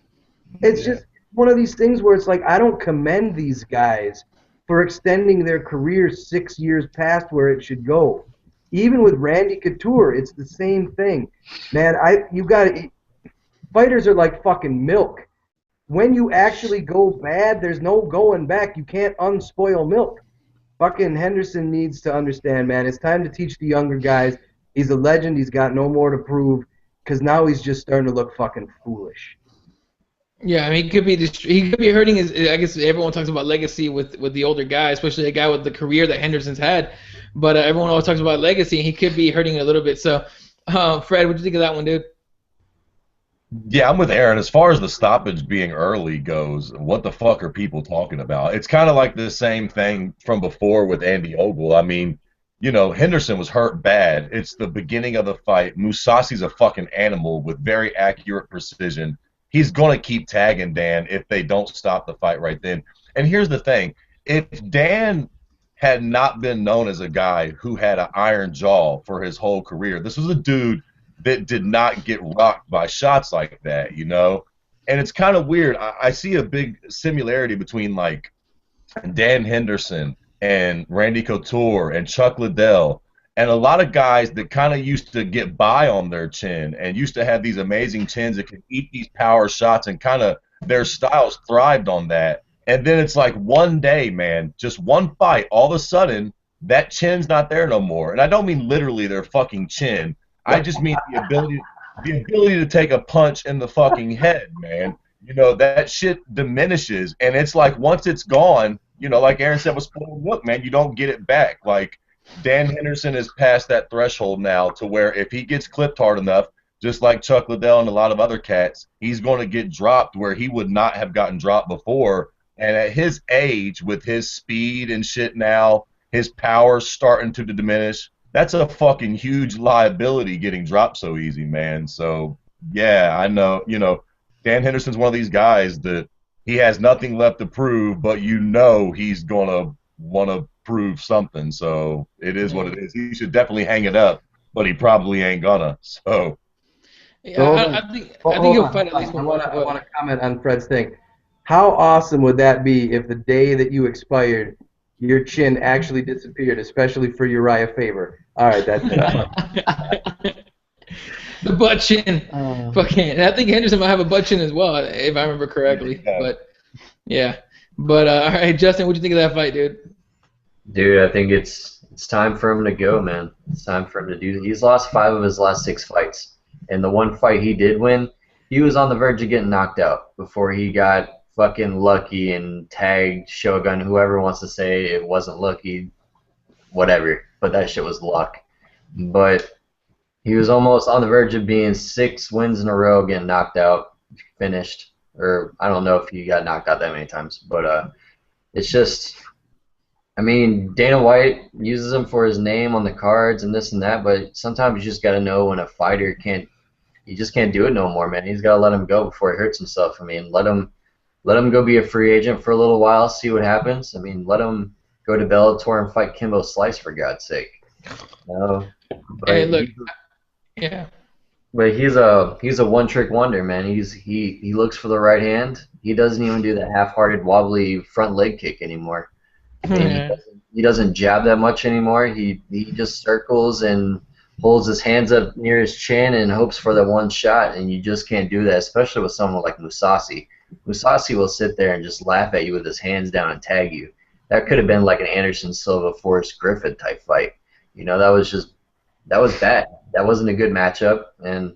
It's just one of these things where it's like, I don't commend these guys for extending their careers 6 years past where it should go. Even with Randy Couture, it's the same thing. Man, fighters are like fucking milk. When you actually go bad, there's no going back. You can't unspoil milk. Fucking Henderson needs to understand, man. It's time to teach the younger guys. He's a legend. He's got no more to prove because now he's just starting to look fucking foolish. Yeah, I mean, he could be hurting his. I guess everyone talks about legacy with the older guy, especially a guy with the career that Henderson's had. But everyone always talks about legacy, and he could be hurting it a little bit. So, Fred, what do you think of that one, dude? Yeah, I'm with Aaron. As far as the stoppage being early goes, what the fuck are people talking about? It's kind of like the same thing from before with Andy Ogle. I mean, you know, Henderson was hurt bad. It's the beginning of the fight. Mousasi's a fucking animal with very accurate precision. He's going to keep tagging Dan if they don't stop the fight right then. And here's the thing. If Dan had not been known as a guy who had an iron jaw for his whole career, this was a dude that did not get rocked by shots like that, you know? And it's kind of weird. I see a big similarity between, like, Dan Henderson and Randy Couture and Chuck Liddell and a lot of guys that kind of used to get by on their chin and used to have these amazing chins that could eat these power shots and kind of their styles thrived on that. And then it's like one day, man, just one fight, all of a sudden, that chin's not there no more. And I don't mean literally their fucking chin. I just mean the ability to take a punch in the fucking head, man. You know, that shit diminishes. And it's like once it's gone, you know, like Aaron said, look, man, you don't get it back. Like, Dan Henderson is past that threshold now to where if he gets clipped hard enough, just like Chuck Liddell and a lot of other cats, he's going to get dropped where he would not have gotten dropped before. And at his age, with his speed and shit now, his power's starting to diminish. That's a fucking huge liability getting dropped so easy, man. So, yeah, I know, you know, Dan Henderson's one of these guys that he has nothing left to prove, but you know he's going to want to prove something. So it is what it is. He should definitely hang it up, but he probably ain't gonna. So yeah, I think he'll fight at least one. I want to comment on Fred's thing. How awesome would that be if the day that you expired, your chin actually disappeared, especially for Uriah Faber? All right, that's it. The butt chin. Fucking. I think Henderson might have a butt chin as well, if I remember correctly. Yeah. But Yeah. But all right, Justin, what'd you think of that fight, dude? Dude, I think it's time for him to go, man. It's time for him to do. He's lost 5 of his last 6 fights, and the one fight he did win, he was on the verge of getting knocked out before he got fucking lucky and tagged Shogun. Whoever wants to say it wasn't lucky, whatever. But that shit was luck. But he was almost on the verge of being 6 wins in a row, getting knocked out, finished. Or I don't know if he got knocked out that many times, but it's just. I mean, Dana White uses him for his name on the cards and this and that, but sometimes you just got to know when a fighter can't, he just can't do it no more, man. He's got to let him go before he hurts himself. I mean, let him go be a free agent for a little while, see what happens. I mean, let him go to Bellator and fight Kimbo Slice for God's sake. No, but Hey, look, yeah. But he's a one-trick wonder, man. He looks for the right hand. He doesn't even do that half-hearted wobbly front leg kick anymore. Yeah. He doesn't jab that much anymore. He just circles and holds his hands up near his chin and hopes for the one shot, and you just can't do that, especially with someone like Musasi. Musasi will sit there and just laugh at you with his hands down and tag you. That could have been like an Anderson Silva Forrest Griffin type fight. You know, that was bad. That wasn't a good matchup, and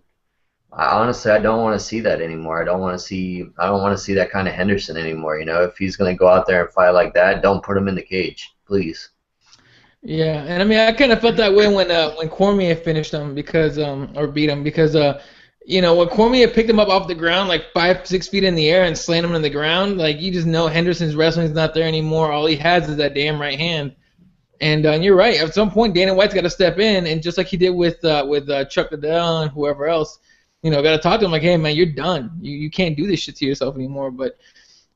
honestly, I don't want to see that anymore. I don't want to see that kind of Henderson anymore. You know, if he's going to go out there and fight like that, don't put him in the cage, please. Yeah, and I mean, I kind of felt that way when Cormier finished him because or beat him because you know, when Cormier picked him up off the ground like 5-6 feet in the air and slammed him on the ground, like you just know Henderson's wrestling's not there anymore. All he has is that damn right hand. And you're right. At some point, Dana White's got to step in, and just like he did with Chuck Liddell and whoever else, you know, got to talk to him like, hey man, you're done. You can't do this shit to yourself anymore. But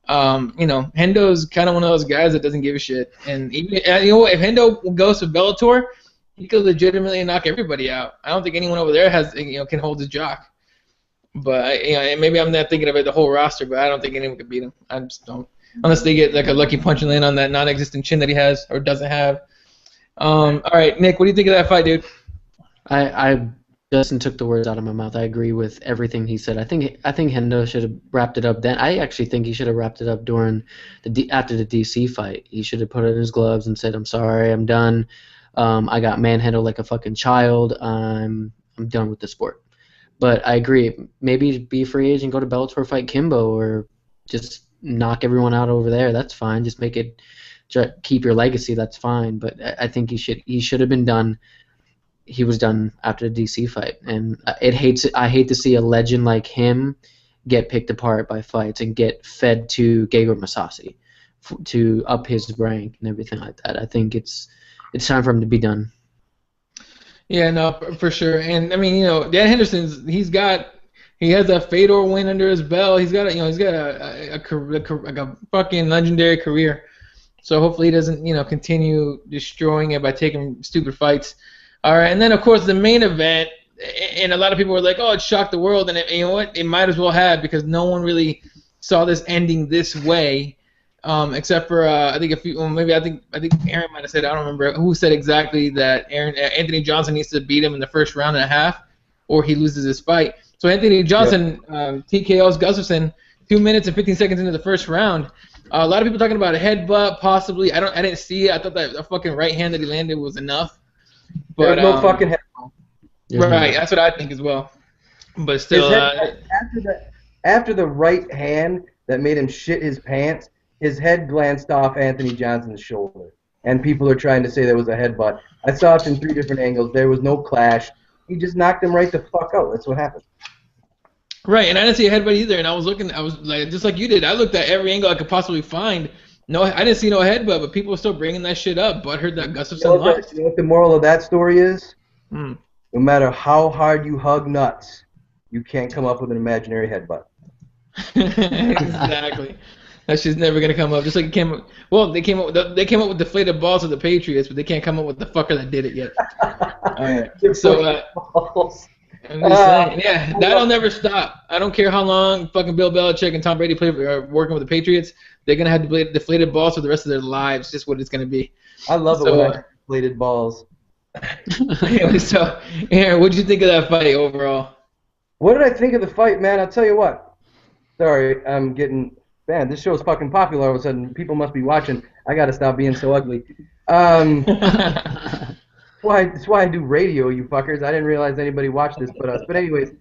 you know, Hendo's kind of one of those guys that doesn't give a shit. And even, you know, if Hendo goes to Bellator, he could legitimately knock everybody out. I don't think anyone over there can hold his jock. But you know, maybe I'm not thinking of it the whole roster, but I don't think anyone could beat him. I just don't, unless they get like a lucky punch and land on that non-existent chin that he has or doesn't have. All right, Nick, what do you think of that fight, dude? Justin took the words out of my mouth. I agree with everything he said. I think Hendo should have wrapped it up then. I actually think he should have wrapped it up during after the DC fight. He should have put it in his gloves and said, "I'm sorry, I'm done. I got manhandled like a fucking child. I'm done with the sport." But I agree. Maybe be a free agent, go to Bellator, fight Kimbo, or just knock everyone out over there. That's fine. Just keep your legacy. That's fine. But I think he should have been done. He was done after the DC fight, and I hate to see a legend like him get picked apart by fights and get fed to Gegard Mousasi to up his rank and everything like that. I think it's time for him to be done. Yeah, no, for sure. And I mean, you know, Dan Henderson's he has a Fedor win under his belt. He's got a fucking legendary career. So hopefully he doesn't, you know, continue destroying it by taking stupid fights. All right, and then of course the main event, and a lot of people were like, "Oh, it shocked the world," and you know what? It might as well have because no one really saw this ending this way, except for I think I think Aaron might have said, I don't remember who said exactly that Anthony Johnson needs to beat him in the first round and a half, or he loses his fight. So Anthony Johnson TKOs Gustafsson 2 minutes and 15 seconds into the first round. A lot of people talking about a headbutt, possibly. I didn't see it. I thought that the fucking right hand that he landed was enough. But there's no fucking headbutt. Right, that's what I think as well. But still, after the right hand that made him shit his pants, his head glanced off Anthony Johnson's shoulder, and people are trying to say there was a headbutt. I saw it in 3 different angles. There was no clash. He just knocked him right the fuck out. That's what happened. Right, and I didn't see a headbutt either. And I was like, just like you did. I looked at every angle I could possibly find. No, I didn't see no headbutt, but people were still bringing that shit up. But heard that Gustafsson lost. You know what the moral of that story is? No matter how hard you hug nuts, you can't come up with an imaginary headbutt. Exactly. That shit's never gonna come up. Just like it came up. Well, they came up with deflated balls of the Patriots, but they can't come up with the fucker that did it yet. All right. So, I'm just saying, yeah, that'll never stop. I don't care how long fucking Bill Belichick and Tom Brady working with the Patriots. They're gonna have deflated balls for the rest of their lives. Just what it's gonna be. I love it when I have deflated balls. Anyway, so Aaron, what did you think of that fight overall? What did I think of the fight, man? I'll tell you what. Sorry, I'm getting man, this show's fucking popular. All of a sudden, people must be watching. I got to stop being so ugly. That's why I do radio, you fuckers. I didn't realize anybody watched this but us. But anyways,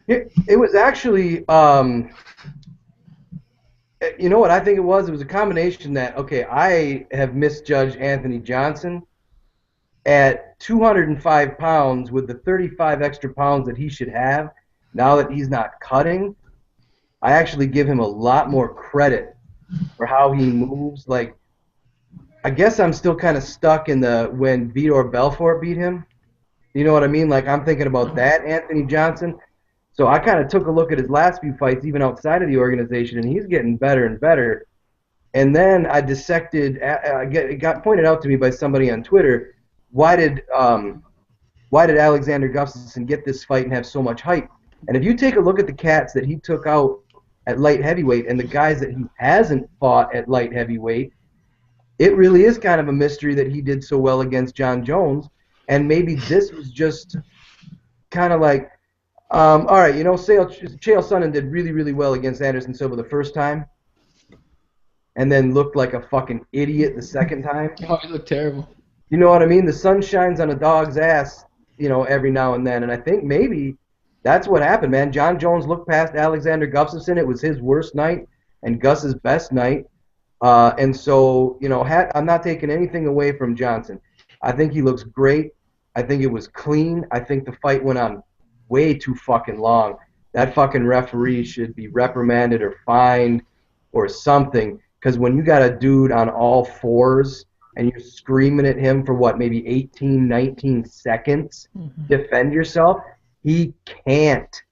it was actually, you know what I think it was? It was a combination that, okay, I have misjudged Anthony Johnson at 205 pounds with the 35 extra pounds that he should have. Now that he's not cutting, I actually give him a lot more credit for how he moves. Like, I guess I'm still kind of stuck in the when Vitor Belfort beat him. You know what I mean? Like, I'm thinking about that Anthony Johnson. So I kind of took a look at his last few fights, even outside of the organization, and he's getting better and better. And then I dissected. It got pointed out to me by somebody on Twitter. Why did Alexander Gustafsson get this fight and have so much hype? And if you take a look at the cats that he took out at light heavyweight and the guys that he hasn't fought at light heavyweight, it really is kind of a mystery that he did so well against John Jones. And maybe this was just kind of like, all right, you know, Chael Sonnen did really, really well against Anderson Silva the first time and then looked like a fucking idiot the second time. Oh, he looked terrible. You know what I mean? The sun shines on a dog's ass, you know, every now and then. And I think maybe that's what happened, man. John Jones looked past Alexander Gustafsson. It was his worst night and Gus's best night. And so, you know, I'm not taking anything away from Johnson. I think he looks great. I think it was clean. I think the fight went on way too fucking long. That fucking referee should be reprimanded or fined or something. Because when you got a dude on all fours and you're screaming at him for what, maybe 18, 19 seconds, defend yourself, he can't.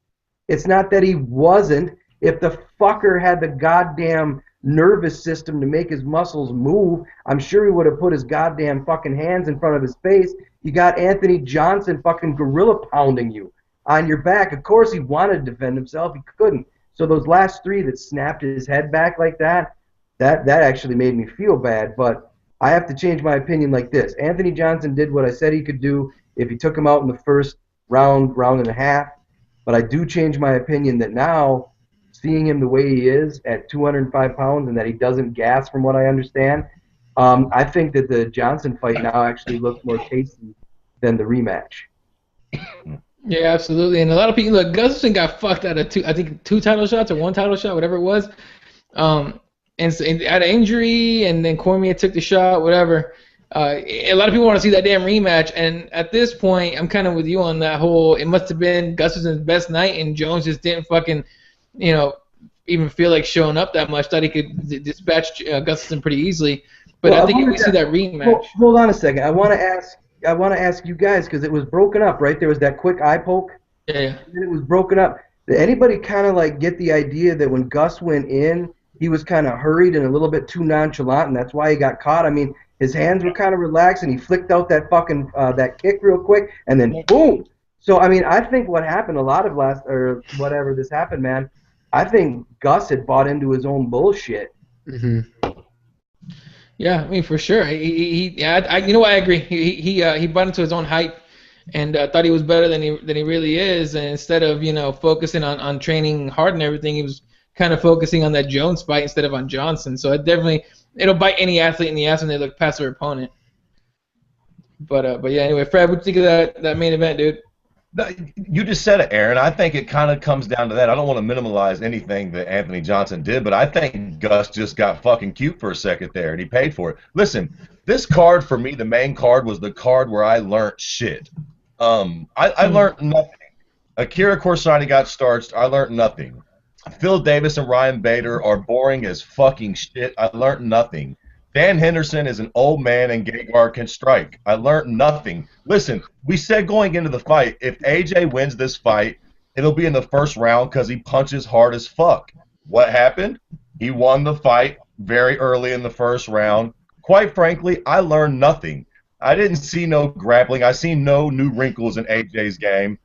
It's not that he wasn't. If the fucker had the goddamn nervous system to make his muscles move, I'm sure he would have put his goddamn fucking hands in front of his face. You got Anthony Johnson fucking gorilla pounding you on your back. Of course he wanted to defend himself. He couldn't. So those last three that snapped his head back like that actually made me feel bad. But I have to change my opinion like this. Anthony Johnson did what I said he could do if he took him out in the first round and a half. But I do change my opinion that now, seeing him the way he is at 205 pounds and that he doesn't gas from what I understand, I think that the Johnson fight now actually looks more tasty than the rematch. Yeah, absolutely. And a lot of people, look, Gustafsson got fucked out of two title shots or one title shot, whatever it was. And out of injury, and then Cormier took the shot, whatever. A lot of people want to see that damn rematch, and at this point, I'm kind of with you on that whole, it must have been Gustafsson's best night, and Jones just didn't fucking, you know, even feel like showing up that much. Thought he could dispatch Gustafsson pretty easily, but well, I think if we see that rematch. Hold on a second. I want to ask you guys, because it was broken up, right? There was that quick eye poke. Yeah. And then it was broken up. Did anybody kind of like get the idea that when Gus went in, he was kind of hurried and a little bit too nonchalant, and that's why he got caught? I mean, his hands were kind of relaxed, and he flicked out that fucking that kick real quick, and then boom. So I mean, I think what happened this happened, man. I think Gus had bought into his own bullshit. Mm-hmm. Yeah, I mean, for sure. You know what? I agree. He bought into his own hype and thought he was better than he really is. And instead of, you know, focusing on training hard and everything, he was kind of focusing on that Jones fight instead of on Johnson. So it'll bite any athlete in the ass when they look past their opponent. But yeah, anyway, Fred, what do you think of that main event, dude? You just said it, Aaron. I think it kind of comes down to that. I don't want to minimize anything that Anthony Johnson did, but I think Gus just got fucking cute for a second there, and he paid for it. Listen, this card for me, the main card, was the card where I learned shit. I learned nothing. Akira Corsani got starched. I learned nothing. Phil Davis and Ryan Bader are boring as fucking shit. I learned nothing. Dan Henderson is an old man and Gegard can strike. I learned nothing. Listen, we said going into the fight, if AJ wins this fight, it'll be in the first round because he punches hard as fuck. What happened? He won the fight very early in the first round. Quite frankly, I learned nothing. I didn't see no grappling. I seen no new wrinkles in AJ's game.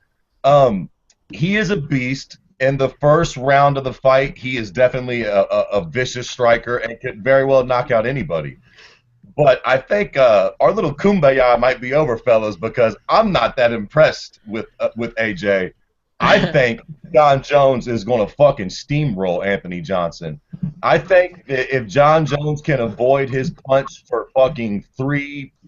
He is a beast. In the first round of the fight, he is definitely a vicious striker and could very well knock out anybody. But I think our little kumbaya might be over, fellas, because I'm not that impressed with AJ. I think John Jones is going to fucking steamroll Anthony Johnson. I think that if John Jones can avoid his punch for fucking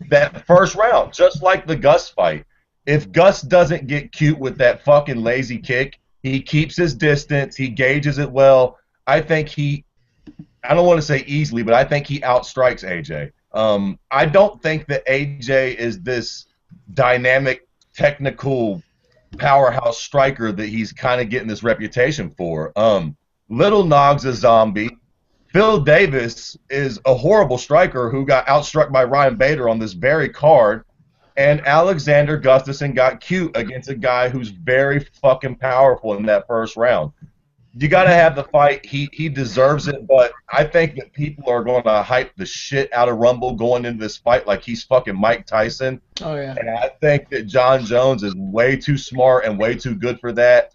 that first round, just like the Gus fight, if Gus doesn't get cute with that fucking lazy kick, he keeps his distance, he gauges it well, I think I don't want to say easily, but I think he outstrikes AJ. I don't think that AJ is this dynamic, technical powerhouse striker that he's kind of getting this reputation for. Little Nog's a zombie. Phil Davis is a horrible striker who got outstruck by Ryan Bader on this very card. And Alexander Gustafsson got cute against a guy who's very fucking powerful in that first round. You got to have the fight. He deserves it, but I think that people are going to hype the shit out of Rumble going into this fight like he's fucking Mike Tyson. Oh, yeah. And I think that John Jones is way too smart and way too good for that.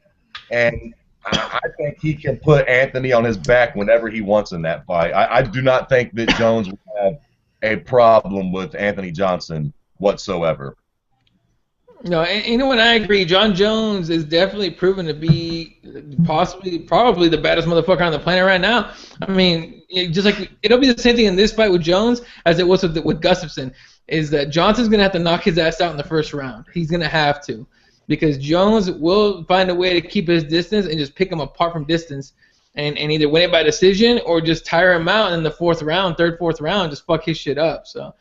And I think he can put Anthony on his back whenever he wants in that fight. I do not think that Jones will have a problem with Anthony Johnson whatsoever. No, and you know what? I agree. John Jones is definitely proven to be probably the baddest motherfucker on the planet right now. I mean, just like it'll be the same thing in this fight with Jones as it was with Gustafsson. Is that Johnson's gonna have to knock his ass out in the first round? He's gonna have to, because Jones will find a way to keep his distance and just pick him apart from distance, and either win it by decision or just tire him out in the fourth round, fourth round, just fuck his shit up. So.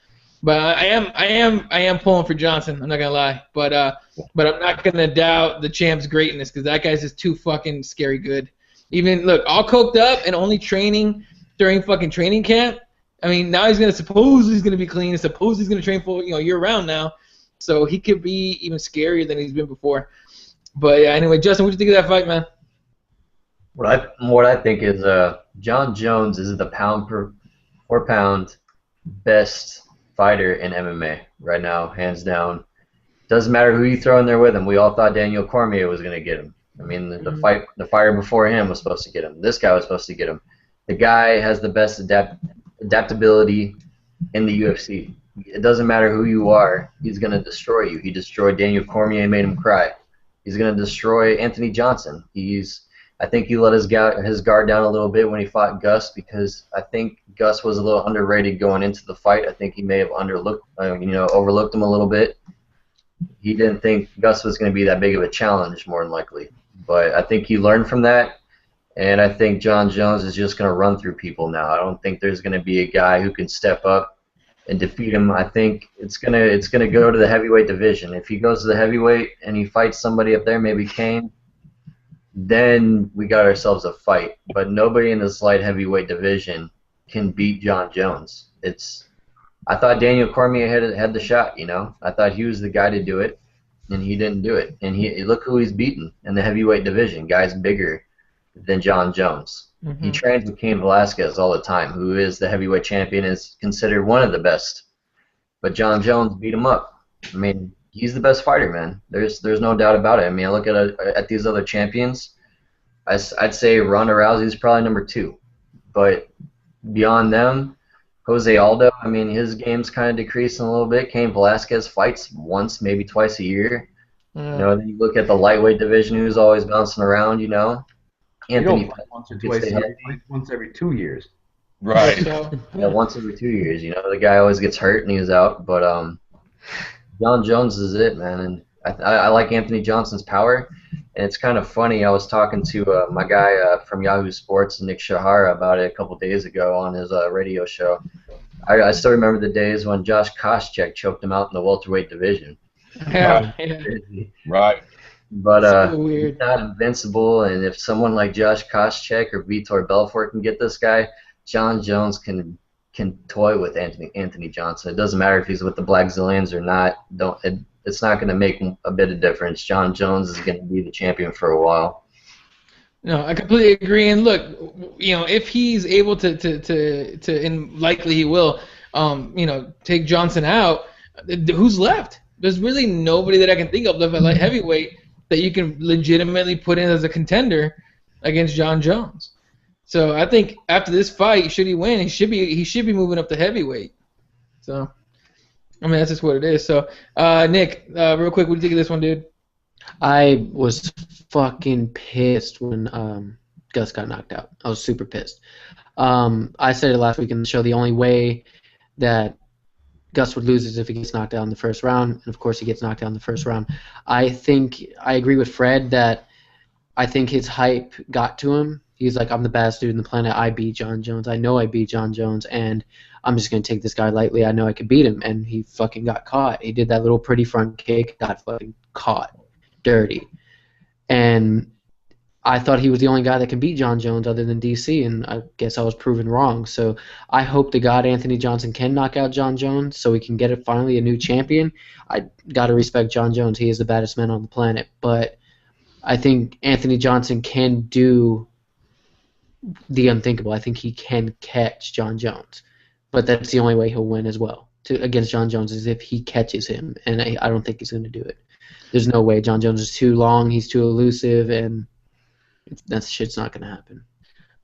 But I am pulling for Johnson. I'm not gonna lie, but I'm not gonna doubt the champ's greatness, because that guy's just too fucking scary good. Even look, all coked up and only training during fucking training camp. I mean, now he's gonna be clean. Suppose he's gonna train for year round now, so he could be even scarier than he's been before. But yeah, anyway, Justin, what do you think of that fight, man? What I think is John Jones is the pound per pound best fighter in MMA right now, hands down. Doesn't matter who you throw in there with him. We all thought Daniel Cormier was going to get him. I mean, the fighter before him was supposed to get him. This guy was supposed to get him. The guy has the best adaptability in the UFC. It doesn't matter who you are. He's going to destroy you. He destroyed Daniel Cormier and made him cry. He's going to destroy Anthony Johnson. I think he let his guard down a little bit when he fought Gus, because I think Gus was a little underrated going into the fight. I think he may have overlooked him a little bit. He didn't think Gus was going to be that big of a challenge, more than likely. But I think he learned from that, and I think John Jones is just going to run through people now. I don't think there's going to be a guy who can step up and defeat him. I think it's gonna go to the heavyweight division. If he goes to the heavyweight and he fights somebody up there, maybe Kane, then we got ourselves a fight. But nobody in this light heavyweight division can beat John Jones. I thought Daniel Cormier had the shot, I thought he was the guy to do it, and he didn't do it. And look who he's beaten in the heavyweight division, guys bigger than John Jones. Mm-hmm. He trains with Cain Velasquez all the time, who is the heavyweight champion, is considered one of the best. But John Jones beat him up. I mean, he's the best fighter, man. There's no doubt about it. I mean, I look at these other champions. I'd say Ronda Rousey's probably number 2, but beyond them, Jose Aldo. I mean, his game's kind of decreasing a little bit. Cain Velasquez fights once, maybe twice a year. Then you look at the lightweight division, who's always bouncing around. Anthony fight once or twice a year. Once every 2 years. Right. Yeah, once every 2 years. The guy always gets hurt and he's out, but John Jones is it, man, and I like Anthony Johnson's power, and it's kind of funny. I was talking to my guy from Yahoo Sports, Nick Shahara, about it a couple days ago on his radio show. I still remember the days when Josh Koscheck choked him out in the welterweight division. Yeah. Right. But so weird. He's not invincible, and if someone like Josh Koscheck or Vitor Belfort can get this guy, John Jones can toy with Anthony Johnson. It doesn't matter if he's with the Black Zillions or not. It's not going to make a bit of difference. John Jones is going to be the champion for a while. No, I completely agree. And look, if he's able to, and likely he will, take Johnson out, who's left? There's really nobody that I can think of left at light heavyweight that you can legitimately put in as a contender against John Jones. So I think after this fight, should he win, he should be moving up to heavyweight. So, I mean, that's just what it is. So, Nick, real quick, what do you think of this one, dude? I was fucking pissed when Gus got knocked out. I was super pissed. I said it last week in the show. The only way that Gus would lose is if he gets knocked out in the first round, and of course he gets knocked out in the first round. I think I agree with Fred that I think his hype got to him. He's like, I'm the baddest dude on the planet. I beat John Jones. I know I beat John Jones, and I'm just going to take this guy lightly. I know I could beat him, and he fucking got caught. He did that little pretty front kick, got fucking caught dirty. And I thought he was the only guy that can beat John Jones other than DC, and I guess I was proven wrong. So I hope to God Anthony Johnson can knock out John Jones so we can get it finally a new champion. I got to respect John Jones. He is the baddest man on the planet. But I think Anthony Johnson can do the unthinkable. I think he can catch John Jones. But that's the only way he'll win as well against John Jones is if he catches him, and I don't think he's going to do it. There's no way. John Jones is too long, he's too elusive, and that shit's not going to happen.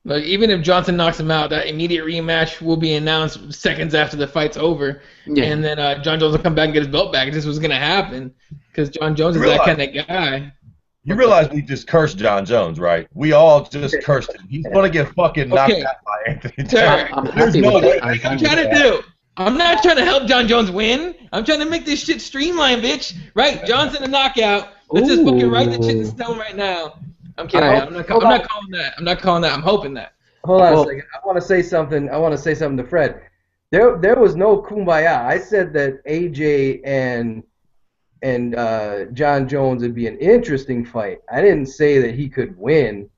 Look, even if Johnson knocks him out, that immediate rematch will be announced seconds after the fight's over. Yeah. And then John Jones will come back and get his belt back. This was going to happen because John Jones is that kind of guy. You realize we just cursed John Jones, right? We all just cursed him. He's going to get fucking knocked out by Anthony Johnson. I'm not trying to help John Jones win. I'm trying to make this shit streamlined, bitch. Right? Johnson a knockout. Let's just fucking write the shit in stone right now. I'm kidding. I'm not calling that. I'm not calling that. I'm hoping that. Hold on a second. I want to say something to Fred. There was no kumbaya. I said that AJ and John Jones would be an interesting fight. I didn't say that he could win.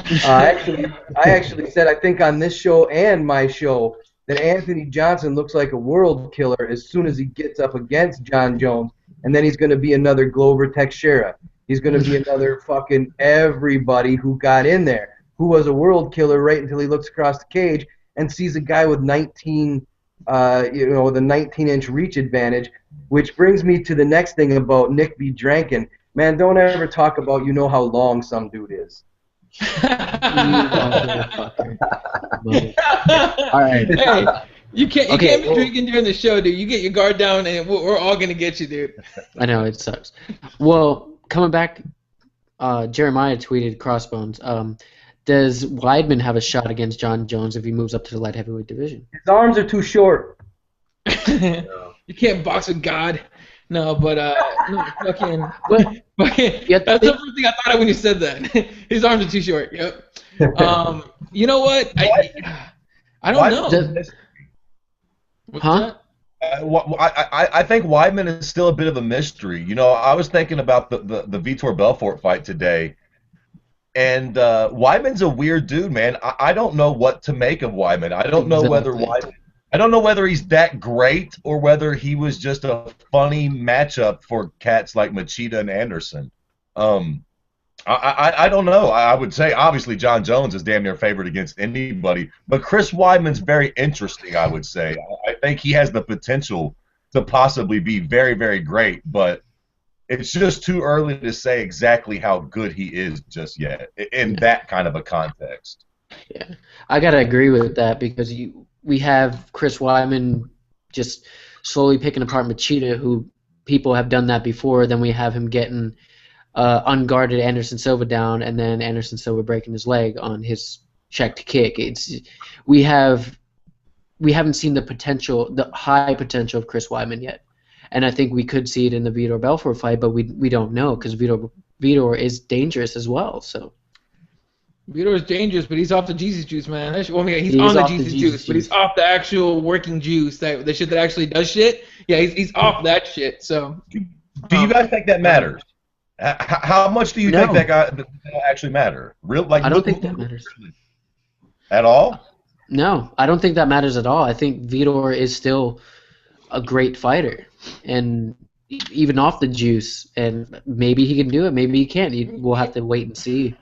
I actually said I think on this show and my show that Anthony Johnson looks like a world killer as soon as he gets up against John Jones, and then he's going to be another Glover Teixeira. He's going to be another fucking everybody who got in there, who was a world killer right until he looks across the cage and sees a guy with 19, with a 19-inch reach advantage, which brings me to the next thing about Nick B. Drankin. Man, don't ever talk about how long some dude is. All right. Hey, you can't be drinking during the show, dude. You get your guard down, and we're all gonna get you, dude. I know it sucks. Well, coming back, Jeremiah tweeted Crossbones. Does Weidman have a shot against John Jones if he moves up to the light heavyweight division? His arms are too short. You can't box with God. No, but no, fucking. That's the first thing I thought of when you said that. His arms are too short. Yep. You know what? I don't know. Huh? I think Weidman is still a bit of a mystery. I was thinking about the Vitor Belfort fight today, and Weidman's a weird dude, man. I don't know what to make of Weidman. I don't know whether he's that great or whether he was just a funny matchup for cats like Machida and Anderson. I don't know. I would say obviously John Jones is damn near favored against anybody, but Chris Weidman's very interesting, I would say. I think he has the potential to possibly be very, very great, but it's just too early to say exactly how good he is just yet in that kind of a context. Yeah, I gotta agree with that because we have Chris Weidman just slowly picking apart Machida, who people have done that before. Then we have him getting unguarded Anderson Silva down, and then Anderson Silva breaking his leg on his checked kick. We haven't seen the high potential of Chris Weidman yet, and I think we could see it in the Vitor Belfort fight, but we don't know because Vitor is dangerous as well. So. Vitor is dangerous, but he's off the Jesus juice, man. He's on the Jesus juice, but he's off the actual working juice, the shit that actually does shit. Yeah, he's off that shit. So, do you guys think that matters? How much do you think that actually matter? I don't think that matters at all. No, I don't think that matters at all. I think Vitor is still a great fighter, and even off the juice, and maybe he can do it, maybe he can't. We'll have to wait and see.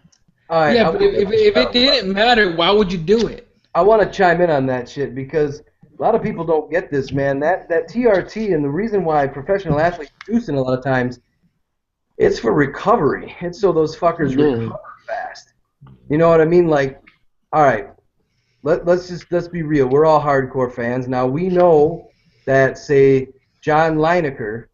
Right, yeah, but if it didn't matter, why would you do it? I want to chime in on that shit because a lot of people don't get this, man. That TRT, and the reason why professional athletes use it a lot of times, it's for recovery. It's so those fuckers recover fast. You know what I mean? Like, all right, let's be real. We're all hardcore fans. Now we know that, say, John Lineker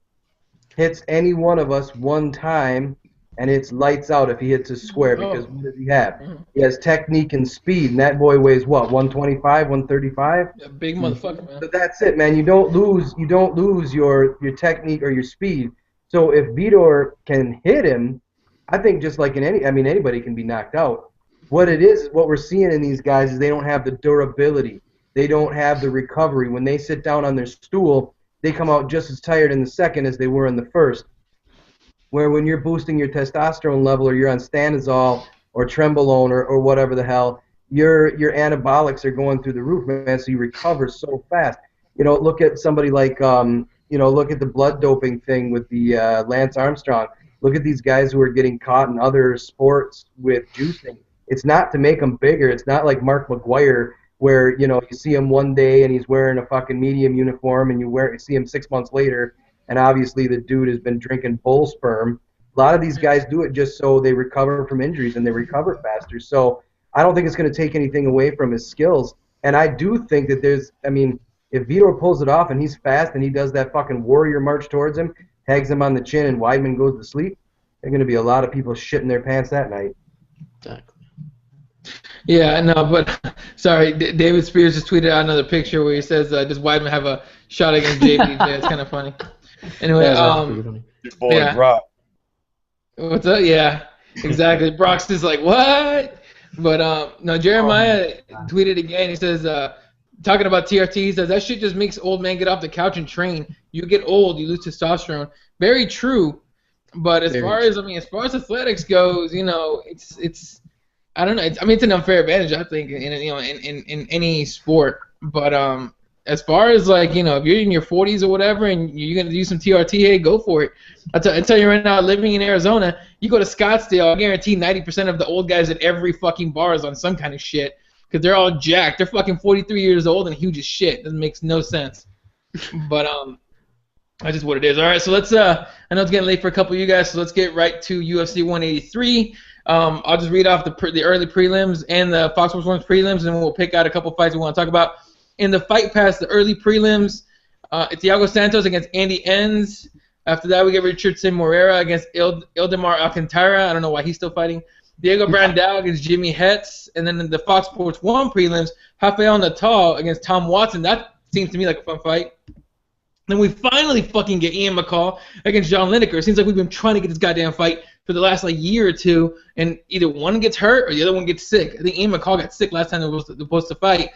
hits any one of us one time, and it's lights out if he hits a square, because what does he have? He has technique and speed, and that boy weighs what, 125, 135? A big motherfucker, man. So that's it, man. You don't lose your technique or your speed. So if Vitor can hit him, I think just like anybody can be knocked out. What we're seeing in these guys is they don't have the durability. They don't have the recovery. When they sit down on their stool, they come out just as tired in the second as they were in the first. Where when you're boosting your testosterone level, or you're on Stanozol or Trenbolone or whatever the hell, your anabolics are going through the roof, man, so you recover so fast. Look at somebody like, look at the blood doping thing with the Lance Armstrong. Look at these guys who are getting caught in other sports with juicing. It's not to make them bigger. It's not like Mark McGuire, where, you see him one day and he's wearing a fucking medium uniform, and you see him 6 months later, and obviously the dude has been drinking bull sperm. A lot of these guys do it just so they recover from injuries, and they recover faster. So I don't think it's going to take anything away from his skills. And I do think that if Vitor pulls it off and he's fast and he does that fucking warrior march towards him, tags him on the chin, and Weidman goes to sleep, there are going to be a lot of people shitting their pants that night. Exactly. Yeah, no, but sorry, David Spears just tweeted out another picture where he says, does Weidman have a shot against JBJ? It's kind of funny. Anyway, your boy Brock. What's up? Yeah, exactly. Brock's just like, what? But no, Jeremiah tweeted again. He says, talking about TRT, he says that shit just makes old men get off the couch and train. You get old, you lose testosterone. Very true. But as far as athletics goes, it's I don't know. It's an unfair advantage, I think, in any sport. But as far as if you're in your 40s or whatever and you're gonna do some TRT, hey, go for it. I tell you right now, living in Arizona, you go to Scottsdale, I guarantee 90% of the old guys at every fucking bar is on some kind of shit, because they're all jacked. They're fucking 43 years old and huge as shit. That makes no sense. But that's just what it is. All right, so let's. I know it's getting late for a couple of you guys, so let's get right to UFC 183. I'll just read off the early prelims and the Fox Sports 1 prelims, and then we'll pick out a couple fights we want to talk about. In the Fight Pass, the early prelims, it's Thiago Santos against Andy Enz. After that, we get Richardson Moreira against Ildemar Alcantara. I don't know why he's still fighting. Diego Brandao against Jimmy Hetz. And then in the Fox Sports 1 prelims, Rafael Natal against Tom Watson. That seems to me like a fun fight. Then we finally fucking get Ian McCall against John Lineker. It seems like we've been trying to get this goddamn fight for the last year or two, and either one gets hurt or the other one gets sick. I think Ian McCall got sick last time they were supposed to fight.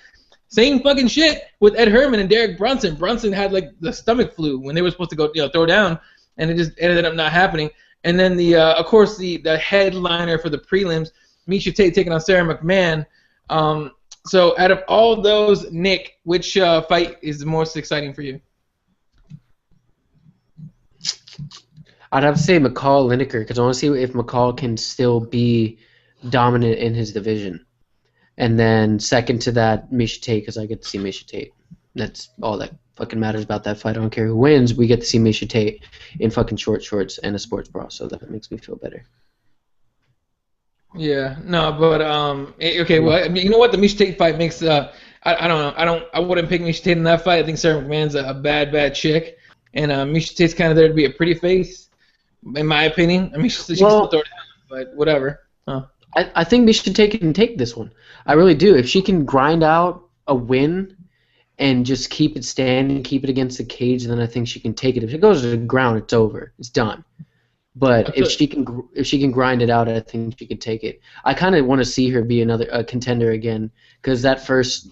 Same fucking shit with Ed Herman and Derek Brunson. Brunson had the stomach flu when they were supposed to go throw down, and it just ended up not happening. And then of course the headliner for the prelims, Miesha Tate taking on Sarah McMahon. So out of all those, Nick, which fight is the most exciting for you? I'd have to say McCall Lineker, because I want to see if McCall can still be dominant in his division. And then second to that, Miesha Tate, because I get to see Miesha Tate. That's all that fucking matters about that fight. I don't care who wins. We get to see Miesha Tate in fucking short shorts and a sports bra, so that makes me feel better. Yeah, no, but okay. Well, you know what? The Miesha Tate fight makes. I don't know. I wouldn't pick Miesha Tate in that fight. I think Sarah McMahon's a bad chick, and Miesha Tate's kind of there to be a pretty face, in my opinion. I mean, she can still throw it down, but whatever. I think Miesha Tate can take this one. I really do. If she can grind out a win and just keep it standing, keep it against the cage, then I think she can take it. If it goes to the ground, it's over. It's done. But if she can grind it out, I think she could take it. I kind of want to see her be a contender again, because that first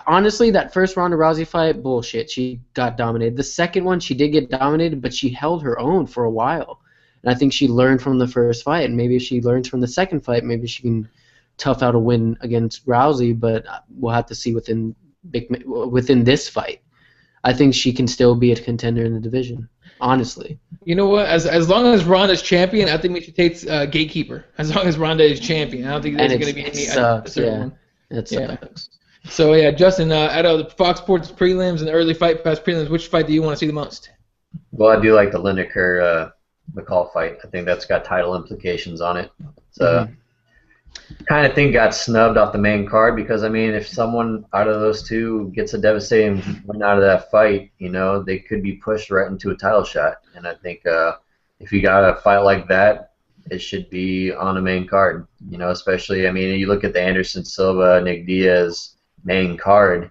honestly, that first Ronda Rousey fight, bullshit. She got dominated. The second one, she did get dominated, but she held her own for a while. And I think she learned from the first fight, and maybe if she learns from the second fight, maybe she can tough out a win against Rousey. But we'll have to see within this fight. I think she can still be a contender in the division. Honestly, you know what? As long as Ronda's champion, I think Miesha Tate's gatekeeper. As long as Ronda is champion, I don't think there's going to be any certain one. It sucks. So yeah, Justin, out of the Fox Sports prelims and the early Fight Pass prelims, which fight do you want to see the most? Well, I do like the Lineker McCall fight. I think that's got title implications on it. So kind of think got snubbed off the main card, because I mean, if someone out of those two gets a devastating win out of that fight, they could be pushed right into a title shot. And I think if you got a fight like that, it should be on the main card. You know, especially, I mean, you look at the Anderson Silva, Nick Diaz main card,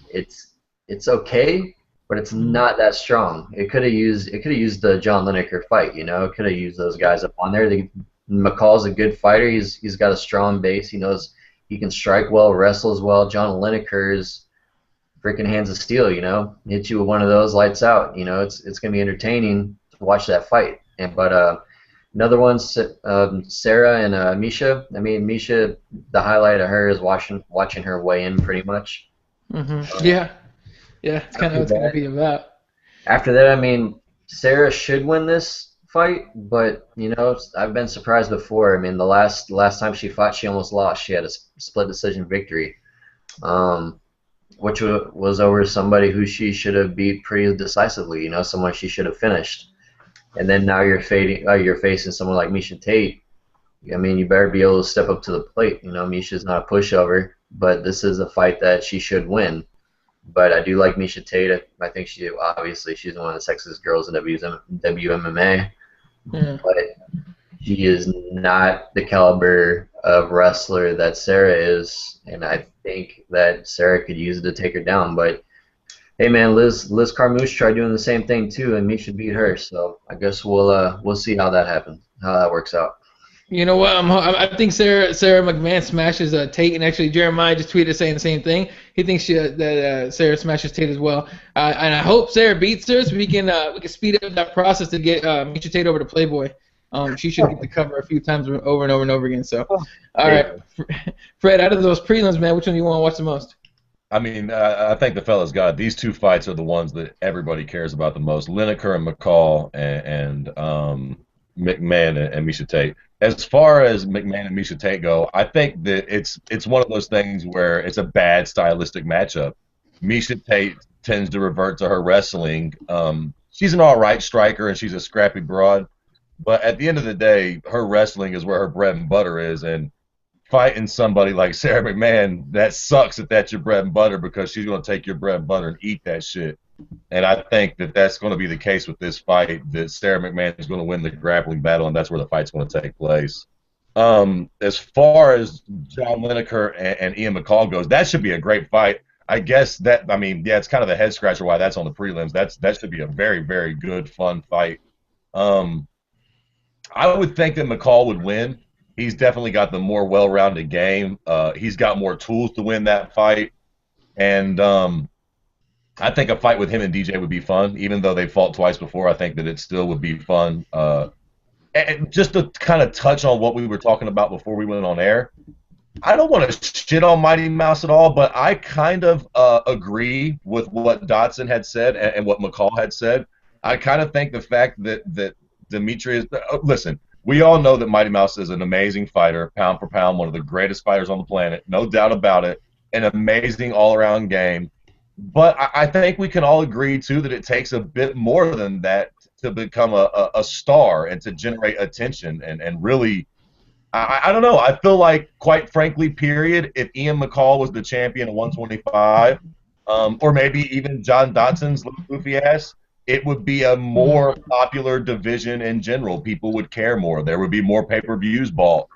it's okay, but it's not that strong. It could have used the John Lineker fight. You know, it could have used those guys up on there. McCall's a good fighter. He's got a strong base. He knows he can strike well, wrestles well. John Lineker's freaking hands of steel. You know, hit you with one of those, lights out. You know, it's gonna be entertaining to watch that fight. But another one, Sarah and Misha. I mean, Misha, the highlight of her is watching her weigh in pretty much. Yeah, it's kind of what it's gonna be about. After that, I mean, Sarah should win this fight, but you know, I've been surprised before. I mean, the last time she fought, she almost lost. She had a split decision victory, which was over somebody who she should have beat pretty decisively. You know, someone she should have finished. And then now you're facing someone like Misha Tate. I mean, you better be able to step up to the plate. You know, Misha's not a pushover, but this is a fight that she should win. But I do like Misha Tate. I think she's one of the sexiest girls in WMMA. Yeah. But she is not the caliber of wrestler that Sarah is, and I think that Sarah could use it to take her down. But hey, man, Liz Carmouche tried doing the same thing too, and Misha beat her. So I guess we'll see how that works out. You know what? I think Sarah McMahon smashes Tate, and actually Jeremiah just tweeted saying the same thing. He thinks that Sarah smashes Tate as well, and I hope Sarah beats her so we can speed up that process to get Misha Tate over to Playboy. She should get the cover a few times over and over and over again. So, all right, Fred, out of those prelims, man, which one do you want to watch the most? I mean, I think the fellas got it. These two fights are the ones that everybody cares about the most: Lineker and McCall, and McMahon and Misha Tate. As far as McMahon and Misha Tate go, I think that it's one of those things where it's a bad stylistic matchup. Misha Tate tends to revert to her wrestling. She's an all right striker and she's a scrappy broad, but at the end of the day, her wrestling is where her bread and butter is. And fighting somebody like Sarah McMahon, that sucks if that's your bread and butter, because she's going to take your bread and butter and eat that shit. And I think that that's going to be the case with this fight, that Sarah McMahon is going to win the grappling battle, and that's where the fight's going to take place. As far as John Lineker and Ian McCall goes, that should be a great fight. I guess it's kind of a head scratcher why that's on the prelims. That should be a very, very good, fun fight. I would think that McCall would win. He's definitely got the more well-rounded game. He's got more tools to win that fight. And I think a fight with him and DJ would be fun. Even though they fought twice before, I think that it still would be fun. And just to kind of touch on what we were talking about before we went on air, I don't want to shit on Mighty Mouse at all, but I kind of agree with what Dodson had said and what McCall had said. I kind of think the fact that Demetrious – listen, we all know that Mighty Mouse is an amazing fighter, pound for pound, one of the greatest fighters on the planet, no doubt about it, an amazing all-around game. But I think we can all agree, too, that it takes a bit more than that to become a star and to generate attention and really – I don't know. I feel like, quite frankly, period, if Ian McCall was the champion at 125, or maybe even John Dodson's goofy ass, it would be a more popular division in general. People would care more. There would be more pay-per-views bought.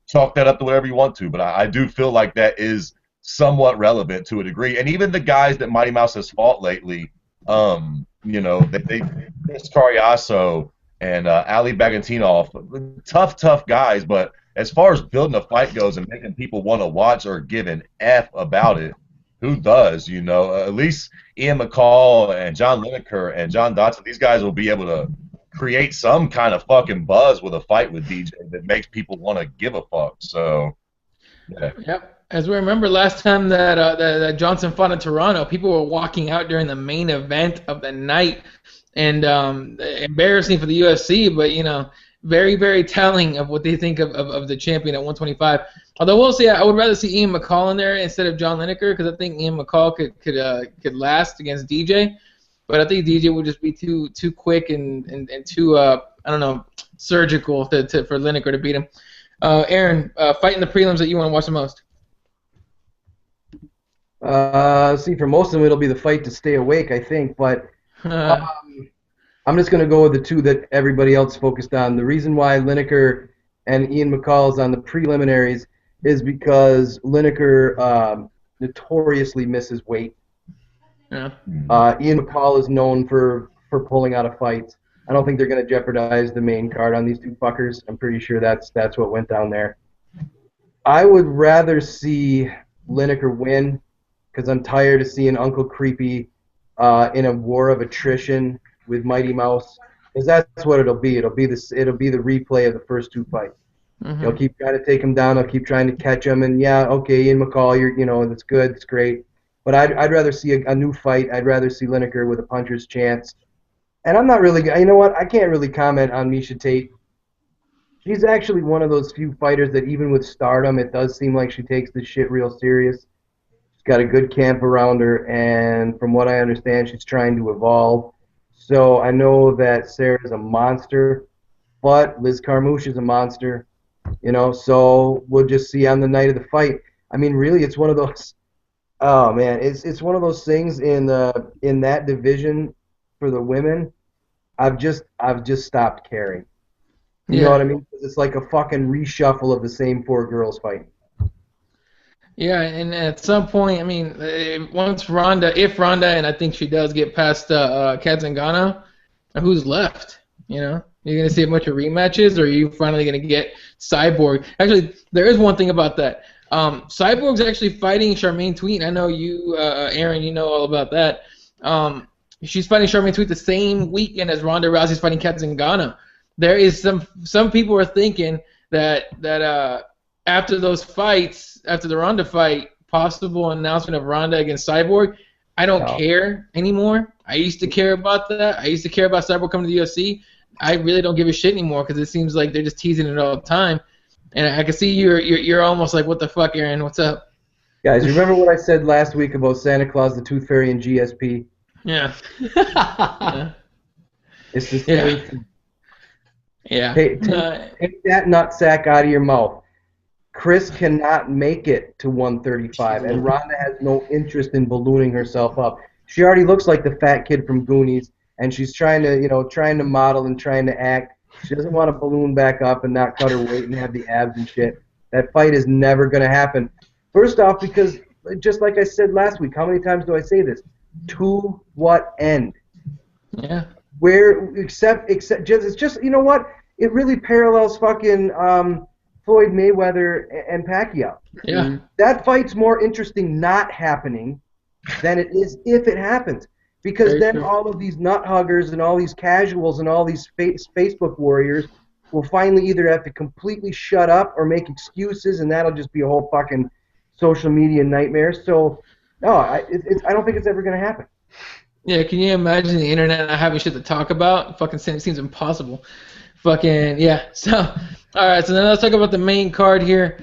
Chalk that up to whatever you want to, but I do feel like that is somewhat relevant to a degree. And even the guys that Mighty Mouse has fought lately, Chris Cariaso and Ali Bagantinov, tough guys, but as far as building a fight goes and making people want to watch or give an F about it, who does, at least Ian McCall and John Lineker and John Dodson, these guys will be able to create some kind of fucking buzz with a fight with DJ that makes people want to give a fuck. So, yeah. Yep. As we remember last time that Johnson fought in Toronto, people were walking out during the main event of the night. And embarrassing for the UFC, but very, very telling of what they think of the champion at 125. Although we'll see, I would rather see Ian McCall in there instead of John Lineker, because I think Ian McCall could last against DJ, but I think DJ would just be too quick and too surgical for Lineker to beat him. Aaron, fight in the prelims that you want to watch the most. See, for most of them it'll be the fight to stay awake, I think, but. I'm just going to go with the two that everybody else focused on. The reason why Lineker and Ian McCall is on the preliminaries is because Lineker notoriously misses weight. Yeah. Ian McCall is known for pulling out of fights. I don't think they're going to jeopardize the main card on these two fuckers. I'm pretty sure that's what went down there. I would rather see Lineker win because I'm tired of seeing Uncle Creepy in a war of attrition with Mighty Mouse, because that's what it'll be. It'll be the replay of the first two fights. Mm-hmm. He'll keep trying to take him down. He'll keep trying to catch him. And yeah, okay, Ian McCall, that's good, it's great. But I'd rather see a new fight. I'd rather see Lineker with a puncher's chance. And I'm not really, you know what? I can't really comment on Miesha Tate. She's actually one of those few fighters that even with stardom, it does seem like she takes this shit real serious. She's got a good camp around her, and from what I understand, she's trying to evolve. So I know that Sarah's a monster, but Liz Carmouche is a monster, so we'll just see on the night of the fight. I mean, really, it's one of those, oh man, it's one of those things in that division for the women. I've just stopped caring. You know what I mean? It's like a fucking reshuffle of the same four girls fighting. Yeah, and at some point, I mean, if Ronda, and I think she does get past Kat Zingano, who's left? You're going to see a bunch of rematches, or are you finally going to get Cyborg? Actually, there is one thing about that. Cyborg's actually fighting Charmaine Tweet. I know you, Aaron, you know all about that. She's fighting Charmaine Tweet the same weekend as Ronda Rousey's fighting Kat Zingano. There is some people are thinking that after those fights, after the Ronda fight, possible announcement of Ronda against Cyborg, I don't care anymore. I used to care about that. I used to care about Cyborg coming to the UFC. I really don't give a shit anymore because it seems like they're just teasing it all the time. And I can see you're almost like, what the fuck, Aaron? What's up? Guys, remember what I said last week about Santa Claus, the Tooth Fairy, and GSP? Yeah. It's the same thing. Yeah. Take that nutsack out of your mouth. Chris cannot make it to 135, and Ronda has no interest in ballooning herself up. She already looks like the fat kid from Goonies, and she's trying to model and trying to act. She doesn't want to balloon back up and not cut her weight and have the abs and shit. That fight is never going to happen. First off, because just like I said last week, how many times do I say this? To what end? Yeah. Where except it's just you know what? It really parallels fucking Floyd Mayweather and Pacquiao. Yeah. That fight's more interesting not happening than it is if it happens. Because Very then true. all of these nut huggers and all these casuals and all these Facebook warriors will finally either have to completely shut up or make excuses, and that'll just be a whole fucking social media nightmare. So, no, I don't think it's ever going to happen. Yeah, can you imagine the internet not having shit to talk about? Fucking seems impossible. Fucking, yeah. So, all right, so then let's talk about the main card here.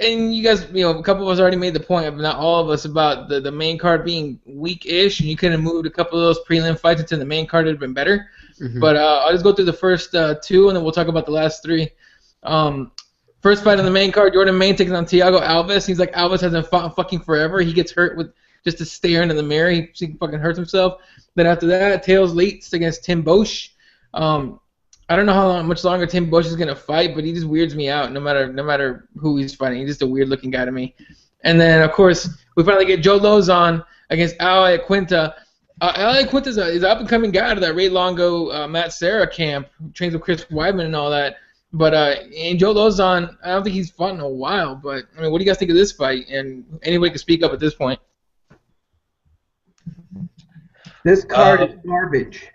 And you guys, a couple of us already made the point, but not all of us, about the main card being weak-ish, and you could have moved a couple of those prelim fights into the main card. It would have been better. Mm-hmm. But I'll just go through the first two, and then we'll talk about the last three. First fight on the main card, Jordan Main taking on Thiago Alves. Seems like Alves hasn't fought in fucking forever. He gets hurt with just to stare into the mirror. He fucking hurts himself. Then after that, Tails Leitz against Tim Bosch. I don't know how much longer Tim Bosch is gonna fight, but he just weirds me out. No matter who he's fighting, he's just a weird looking guy to me. And then of course we finally get Joe Lozon against Al Iaquinta. Al Iaquinta is an up and coming guy out of that Ray Longo, Matt Serra camp, who trains with Chris Weidman and all that. But and Joe Lozon, I don't think he's fought in a while. But I mean, what do you guys think of this fight? And anybody can speak up at this point. This card is garbage.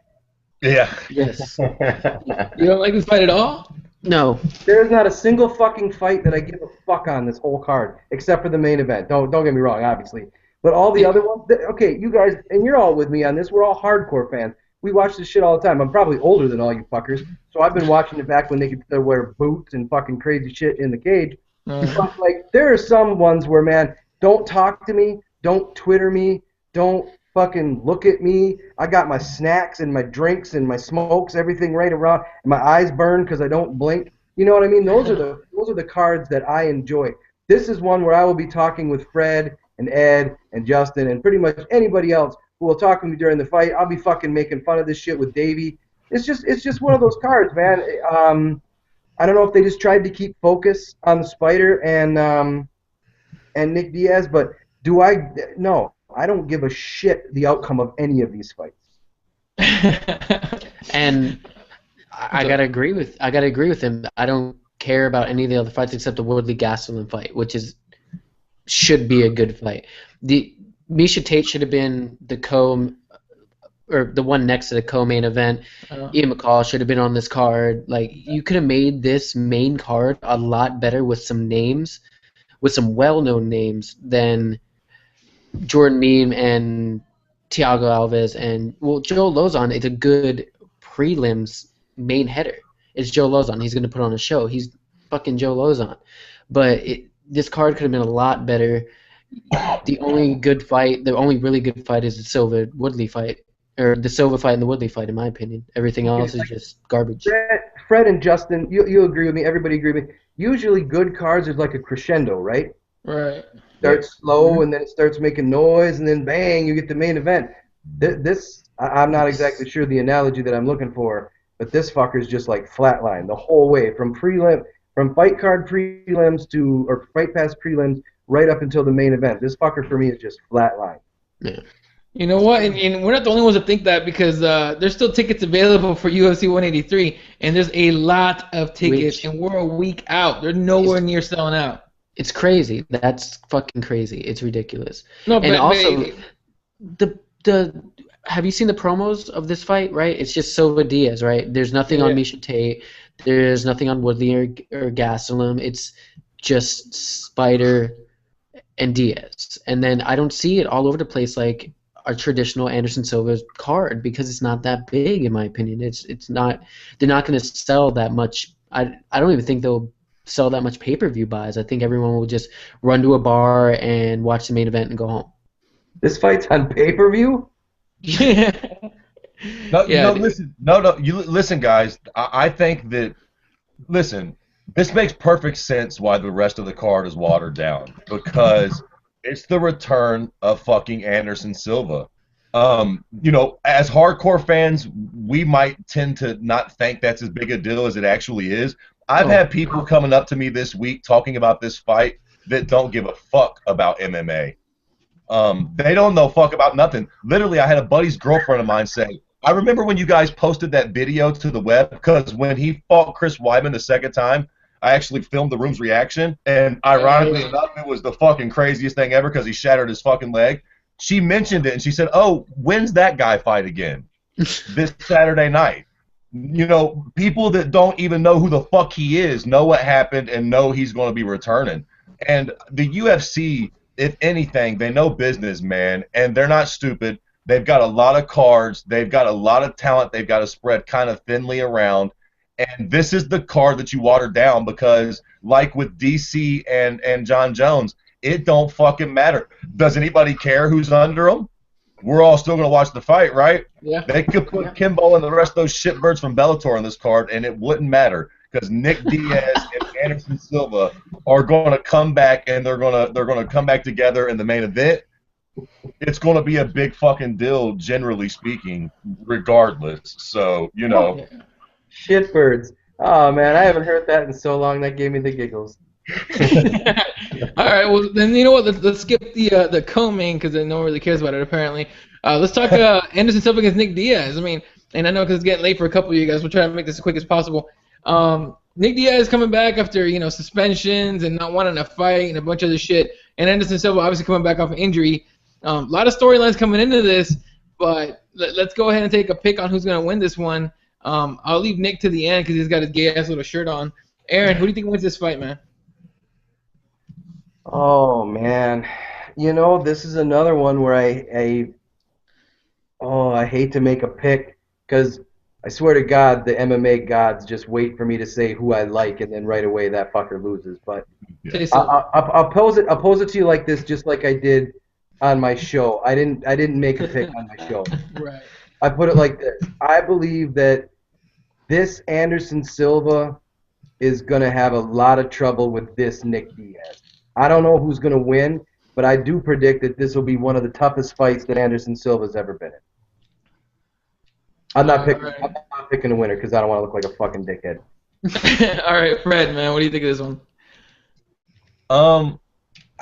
Yeah. Yes. You don't like this fight at all? No. There's not a single fucking fight that I give a fuck on this whole card, except for the main event. Don't get me wrong, obviously. But all the other ones, okay, you guys, and you're all with me on this, we're all hardcore fans. We watch this shit all the time. I'm probably older than all you fuckers, so I've been watching it back when they could wear boots and fucking crazy shit in the cage. But, like, there are some ones where, man, don't talk to me, don't Twitter me, don't fucking look at me. I got my snacks and my drinks and my smokes, everything right around, and my eyes burn because I don't blink. You know what I mean? Those are the cards that I enjoy. This is one where I will be talking with Fred and Ed and Justin and pretty much anybody else who will talk to me during the fight. I'll be fucking making fun of this shit with Davey. It's just one of those cards, man. I don't know if they just tried to keep focus on the Spider and Nick Diaz, but no, I don't give a shit the outcome of any of these fights. And I gotta agree with him. I don't care about any of the other fights except the Woodley Gastelum fight, which should be a good fight. The Miesha Tate should have been the one next to the co-main event. Ian McCall should have been on this card. Like, you could have made this main card a lot better with some names, with some well-known names than Jordan Meme and Thiago Alves and Joe Lozon is a good prelims main header. It's Joe Lozon. He's going to put on a show. He's fucking Joe Lozon. But this card could have been a lot better. The only really good fight is the Silva Woodley fight, or the Silva fight and the Woodley fight, in my opinion. Everything else is just garbage. Fred and Justin, you agree with me. Everybody agree with me. Usually good cards is like a crescendo, right? Right. Starts slow and then it starts making noise and then bang, you get the main event. I'm not exactly sure the analogy that I'm looking for, but this fucker's just like flatline the whole way from fight card prelims or fight pass prelims right up until the main event. This fucker for me is just flatline. Yeah. You know what? And we're not the only ones that think that, because there's still tickets available for UFC 183, and there's a lot of tickets, and we're a week out. They're nowhere near selling out. It's crazy. That's fucking crazy. It's ridiculous. No, and also, have you seen the promos of this fight? Right, it's just Silva Diaz. Right, there's nothing on Miesha Tate. There's nothing on Woodley or Gastelum. It's just Spider and Diaz, and then I don't see it all over the place like a traditional Anderson Silva card, because it's not that big, in my opinion. It's not. They're not going to sell that much. I don't even think they'll sell that much pay-per-view buys. I think everyone will just run to a bar and watch the main event and go home. This fight's on pay-per-view? Yeah. Listen, guys. I think that, this makes perfect sense why the rest of the card is watered down, because it's the return of fucking Anderson Silva. As hardcore fans, we might tend to not think that's as big a deal as it actually is. I've had people coming up to me this week talking about this fight that don't give a fuck about MMA. They don't know fuck about nothing. Literally, I had a buddy's girlfriend of mine say, I remember when you guys posted that video to the web, because when he fought Chris Weidman the second time, I actually filmed the room's reaction, and ironically enough, it was the fucking craziest thing ever because he shattered his fucking leg. She mentioned it, and she said, oh, when's that guy fight again? This Saturday night. People that don't even know who the fuck he is know what happened and know he's going to be returning. And the UFC, if anything, they know business, man, and they're not stupid. They've got a lot of cards. They've got a lot of talent. They've got to spread kind of thinly around. And this is the card that you water down because, like with DC and John Jones, it don't fucking matter. Does anybody care who's under them? We're all still going to watch the fight, right? Yeah. They could put Kimbo and the rest of those shitbirds from Bellator on this card, and it wouldn't matter because Nick Diaz and Anderson Silva are going to come back, and they're going to come back together in the main event. It's going to be a big fucking deal, generally speaking, regardless. So, Shitbirds. Oh, man, I haven't heard that in so long. That gave me the giggles. All right, well then you know what? Let's skip the co-main because no one really cares about it apparently. Let's talk Anderson Silva against Nick Diaz. I mean, and I know because it's getting late for a couple of you guys. We'll try to make this as quick as possible. Nick Diaz is coming back after suspensions and not wanting to fight and a bunch of other shit. And Anderson Silva obviously coming back off an injury. A lot of storylines coming into this, but let's go ahead and take a pick on who's going to win this one. I'll leave Nick to the end because he's got his gay-ass little shirt on. Aaron, who do you think wins this fight, man? Oh, man. This is another one where I hate to make a pick because I swear to God the MMA gods just wait for me to say who I like and then right away that fucker loses. But I'll pose it to you like this, just like I did on my show. I didn't make a pick on my show. Right. I put it like this. I believe that this Anderson Silva is going to have a lot of trouble with this Nick Diaz. I don't know who's going to win, but I do predict that this will be one of the toughest fights that Anderson Silva's ever been in. I'm not picking a winner because I don't want to look like a fucking dickhead. All right, Fred, man, what do you think of this one?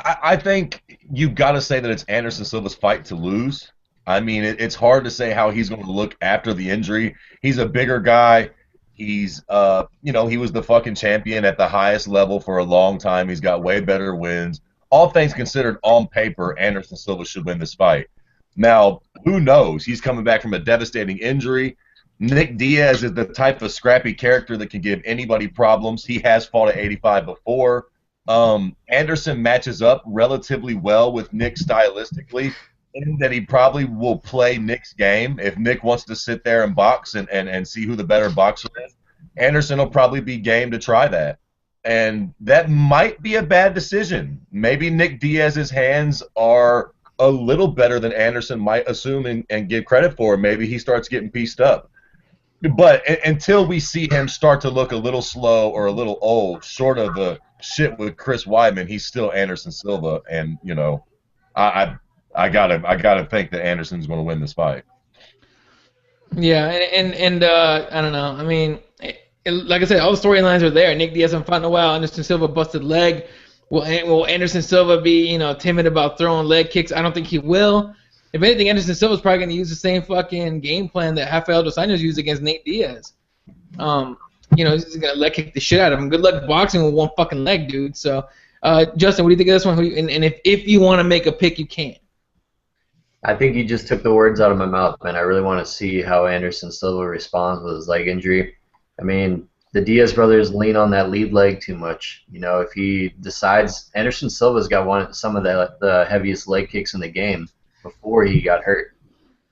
I think you've got to say that it's Anderson Silva's fight to lose. I mean, it's hard to say how he's going to look after the injury. He's a bigger guy. He's, he was the fucking champion at the highest level for a long time. He's got way better wins. All things considered, on paper, Anderson Silva should win this fight. Now, who knows? He's coming back from a devastating injury. Nick Diaz is the type of scrappy character that can give anybody problems. He has fought at 85 before. Anderson matches up relatively well with Nick stylistically, in that he probably will play Nick's game. If Nick wants to sit there and box and see who the better boxer is, Anderson will probably be game to try that. And that might be a bad decision. Maybe Nick Diaz's hands are a little better than Anderson might assume and give credit for. Maybe he starts getting pieced up. But until we see him start to look a little slow or a little old, short of the shit with Chris Weidman, he's still Anderson Silva. And, I gotta think that Anderson's going to win this fight. Yeah, and I don't know. I mean, like I said, all the storylines are there. Nick Diaz hasn't fought in a while. Anderson Silva busted leg. Will Anderson Silva be timid about throwing leg kicks? I don't think he will. If anything, Anderson Silva's probably going to use the same fucking game plan that Rafael dos Anjos used against Nate Diaz. He's going to leg kick the shit out of him. Good luck boxing with one fucking leg, dude. So, Justin, what do you think of this one? And if you want to make a pick, you can. I think you just took the words out of my mouth, man. I really want to see how Anderson Silva responds with his leg injury. I mean, the Diaz brothers lean on that lead leg too much. If he decides, Anderson Silva's got some of the heaviest leg kicks in the game before he got hurt.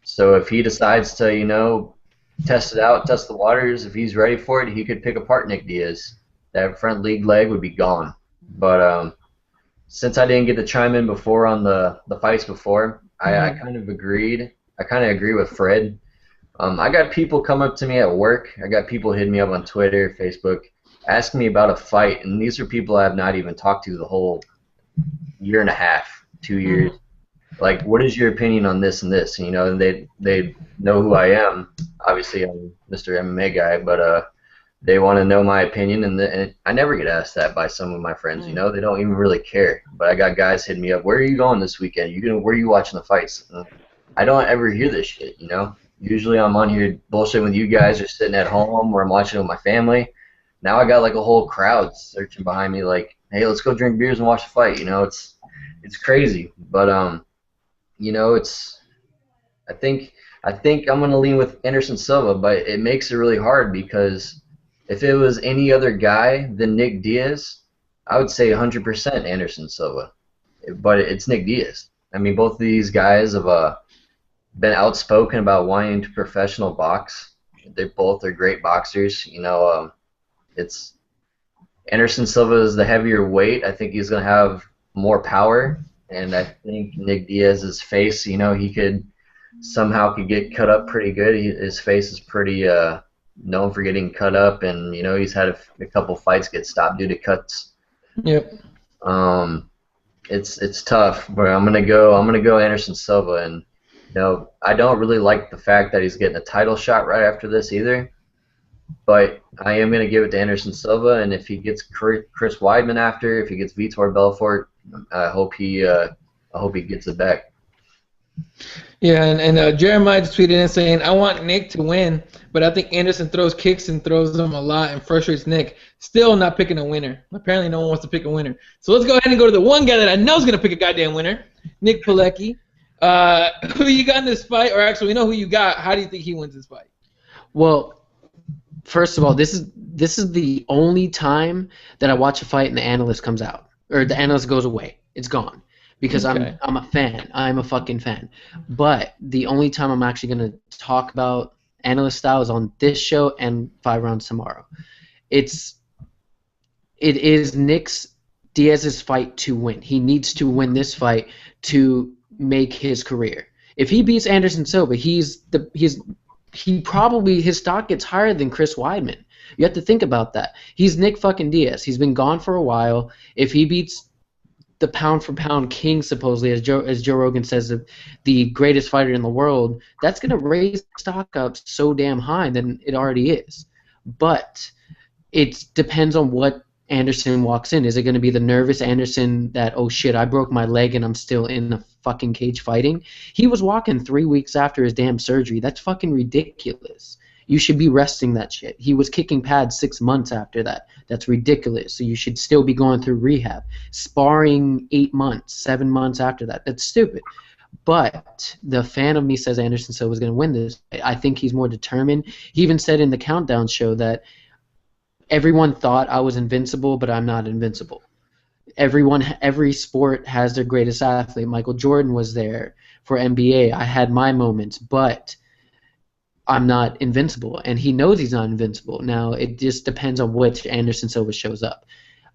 So if he decides to, test it out, test the waters, if he's ready for it, he could pick apart Nick Diaz. That front lead leg would be gone. But since I didn't get to chime in before on the fights before, I kind of agreed. I kind of agree with Fred. I got people come up to me at work. I got people hitting me up on Twitter, Facebook, asking me about a fight, and these are people I have not even talked to the whole year and a half, 2 years. Like, what is your opinion on this and this? And they know who I am. Obviously, I'm Mr. MMA guy, but they want to know my opinion, and I never get asked that by some of my friends. They don't even really care. But I got guys hitting me up. Where are you going this weekend? Where are you watching the fights? I don't ever hear this shit. Usually I'm on here bullshitting with you guys, or sitting at home, or I'm watching with my family. Now I got like a whole crowd searching behind me, like, hey, let's go drink beers and watch the fight. It's crazy. But it's. I think I'm gonna lean with Anderson Silva, but it makes it really hard because if it was any other guy than Nick Diaz, I would say 100% Anderson Silva. But it's Nick Diaz. I mean, both of these guys have been outspoken about wanting to professional box. They both are great boxers. It's Anderson Silva is the heavier weight. I think he's gonna have more power, and I think Nick Diaz's face, he could get cut up pretty good. His face is pretty known for getting cut up, and he's had a couple fights get stopped due to cuts. Yep. It's tough, but I'm gonna go Anderson Silva, and I don't really like the fact that he's getting a title shot right after this either. But I am gonna give it to Anderson Silva, and if he gets Chris Weidman after, if he gets Vitor Belfort, I hope he gets it back. Yeah, and Jeremiah just tweeted in saying, I want Nick to win, but I think Anderson throws kicks and throws them a lot and frustrates Nick. Still not picking a winner. Apparently no one wants to pick a winner. So let's go ahead and go to the one guy that I know is going to pick a goddamn winner, Nick Pilecki. Who you got in this fight? Or actually, we know who you got. How do you think he wins this fight? Well, first of all, this is the only time that I watch a fight and the analyst comes out. Or the analyst goes away. It's gone. Because okay. I'm a fan. I'm a fucking fan. But the only time I'm actually going to talk about analyst style is on this show and 5 Rounds Tomorrow. It is Diaz's fight to win. He needs to win this fight to make his career. If he beats Anderson Silva, his stock gets higher than Chris Weidman. You have to think about that. He's Nick fucking Diaz. He's been gone for a while. If he beats the pound for pound king, supposedly, as Joe Rogan says, the greatest fighter in the world, that's going to raise stock up so damn high than it already is. But it depends on what Anderson walks in. Is it going to be the nervous Anderson that, oh shit, I broke my leg and I'm still in the fucking cage fighting? He was walking 3 weeks after his damn surgery. That's fucking ridiculous. You should be resting that shit. He was kicking pads 6 months after that. That's ridiculous. So you should still be going through rehab. Sparring 8 months, 7 months after that. That's stupid. But the fan of me says Anderson Silva is going to win this. I think he's more determined. He even said in the Countdown show that everyone thought I was invincible, but I'm not invincible. Every sport has their greatest athlete. Michael Jordan was there for NBA. I had my moments, but I'm not invincible, and he knows he's not invincible. Now, it just depends on which Anderson Silva shows up.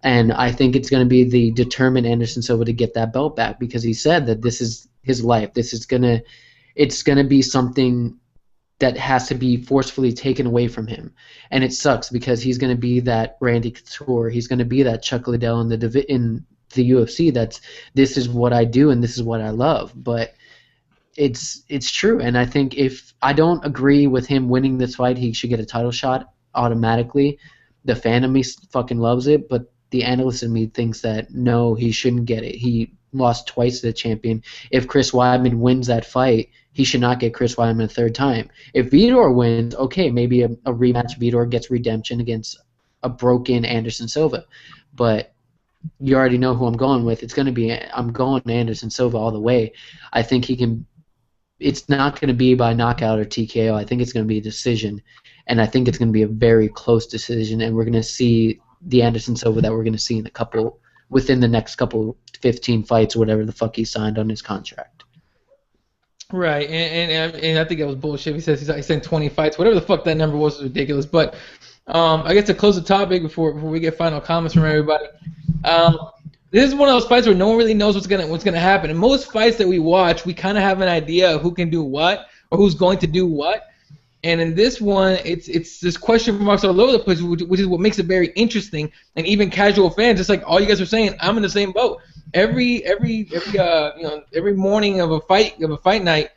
And I think it's going to be the determined Anderson Silva to get that belt back, because he said that this is his life. It's going to be something that has to be forcefully taken away from him. And it sucks because he's going to be that Randy Couture. He's going to be that Chuck Liddell in the UFC. This is what I do and this is what I love. But it's true, and I think if I don't agree with him winning this fight, he should get a title shot automatically. The fan of me fucking loves it, but the analyst in me thinks that no, he shouldn't get it. He lost twice to the champion. If Chris Weidman wins that fight, he should not get Chris Weidman a third time. If Vitor wins, okay, maybe a rematch. Vitor gets redemption against a broken Anderson Silva, but you already know who I'm going with. I'm going Anderson Silva all the way. I think he can. It's not going to be by knockout or TKO. I think it's going to be a decision, and I think it's going to be a very close decision, and we're going to see the Anderson Silva that we're going to see within the next 15 fights or whatever the fuck he signed on his contract. Right, and I think it was bullshit. He says he's in 20 fights. Whatever the fuck that number was ridiculous. But I guess to close the topic before we get final comments from everybody, this is one of those fights where no one really knows what's gonna happen. In most fights that we watch, we kind of have an idea of who can do what or who's going to do what. And in this one, it's this question marks all over the place, which is what makes it very interesting. And even casual fans, just like all you guys are saying, I'm in the same boat. Every morning of a fight night,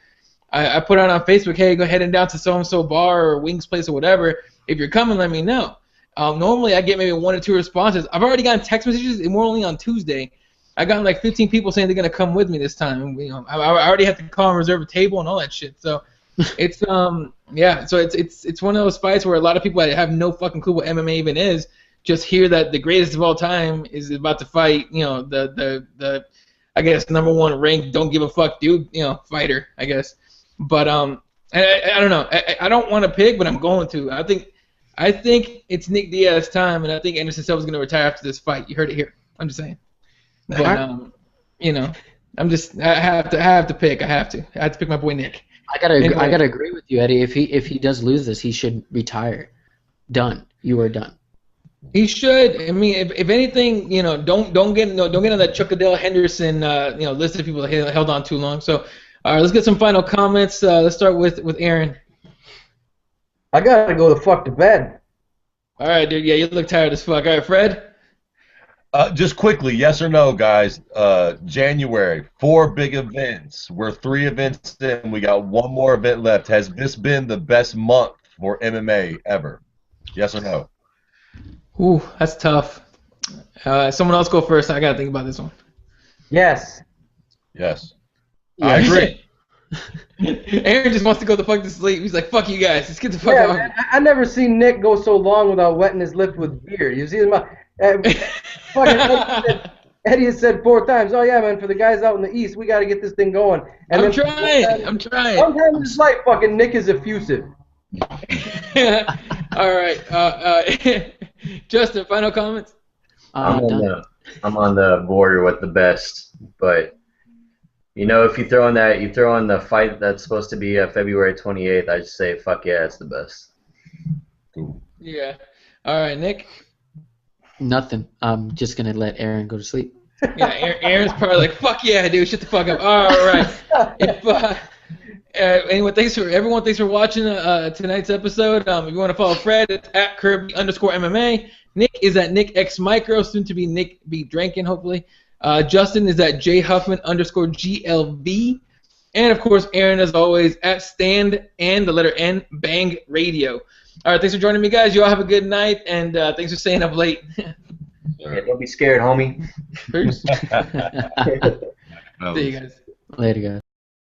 I put out on Facebook, hey, go heading down to so and so bar or Wings Place or whatever. If you're coming, let me know. Normally, I get maybe 1 or 2 responses. I've already gotten text messages, and we're only on Tuesday. I got like 15 people saying they're gonna come with me this time. I already had to call and reserve a table and all that shit. So it's yeah. So it's one of those fights where a lot of people that have no fucking clue what MMA even is just hear that the greatest of all time is about to fight. The I guess #1 ranked don't give a fuck dude. Fighter, I guess. But I don't know. I don't want to pick, but I'm going to. I think it's Nick Diaz's time, and I think Anderson Silva's going to retire after this fight. You heard it here. I'm just saying. But I have to pick. I have to pick my boy Nick. I gotta agree with you, Eddie. If he does lose this, he should retire. Done. You are done. He should. I mean, if anything, don't get on that Chuck Liddell Henderson list of people that held on too long. So, all right, let's get some final comments. Let's start with Aaron. I gotta go the fuck to bed. All right, dude. Yeah, you look tired as fuck. All right, Fred? Just quickly, yes or no, guys. January, 4 big events. We're 3 events in. We got 1 more event left. Has this been the best month for MMA ever? Yes or no? Ooh, that's tough. Someone else go first. I gotta think about this one. Yes. Yes. I agree. Aaron just wants to go the fuck to sleep. He's like, fuck you guys. Let's get the fuck out. Man, I never seen Nick go so long without wetting his lips with beer. You see him? Eddie has said 4 times, oh yeah, man, for the guys out in the East, we got to get this thing going. And I'm trying. Sometimes in his life, fucking Nick is effusive. All right. Justin, final comments? I'm on the border with the best, but if you throw in the fight that's supposed to be February 28th, I just say fuck yeah, it's the best. Cool. Yeah. All right, Nick. Nothing. I'm just gonna let Aaron go to sleep. Yeah, Aaron's probably like, fuck yeah, dude, shut the fuck up. All right. Anyway, thanks for watching tonight's episode. If you want to follow Fred, it's at Kirby _MMA. Nick is at Nick X Micro, soon to be Nick B Drinking, hopefully. Justin is at jhuffman_GLV. And, of course, Aaron, as always, at Stand and the letter N, Bang Radio. All right, thanks for joining me, guys. You all have a good night, and thanks for staying up late. Yeah, don't be scared, homie. Peace. See you guys. Later, guys.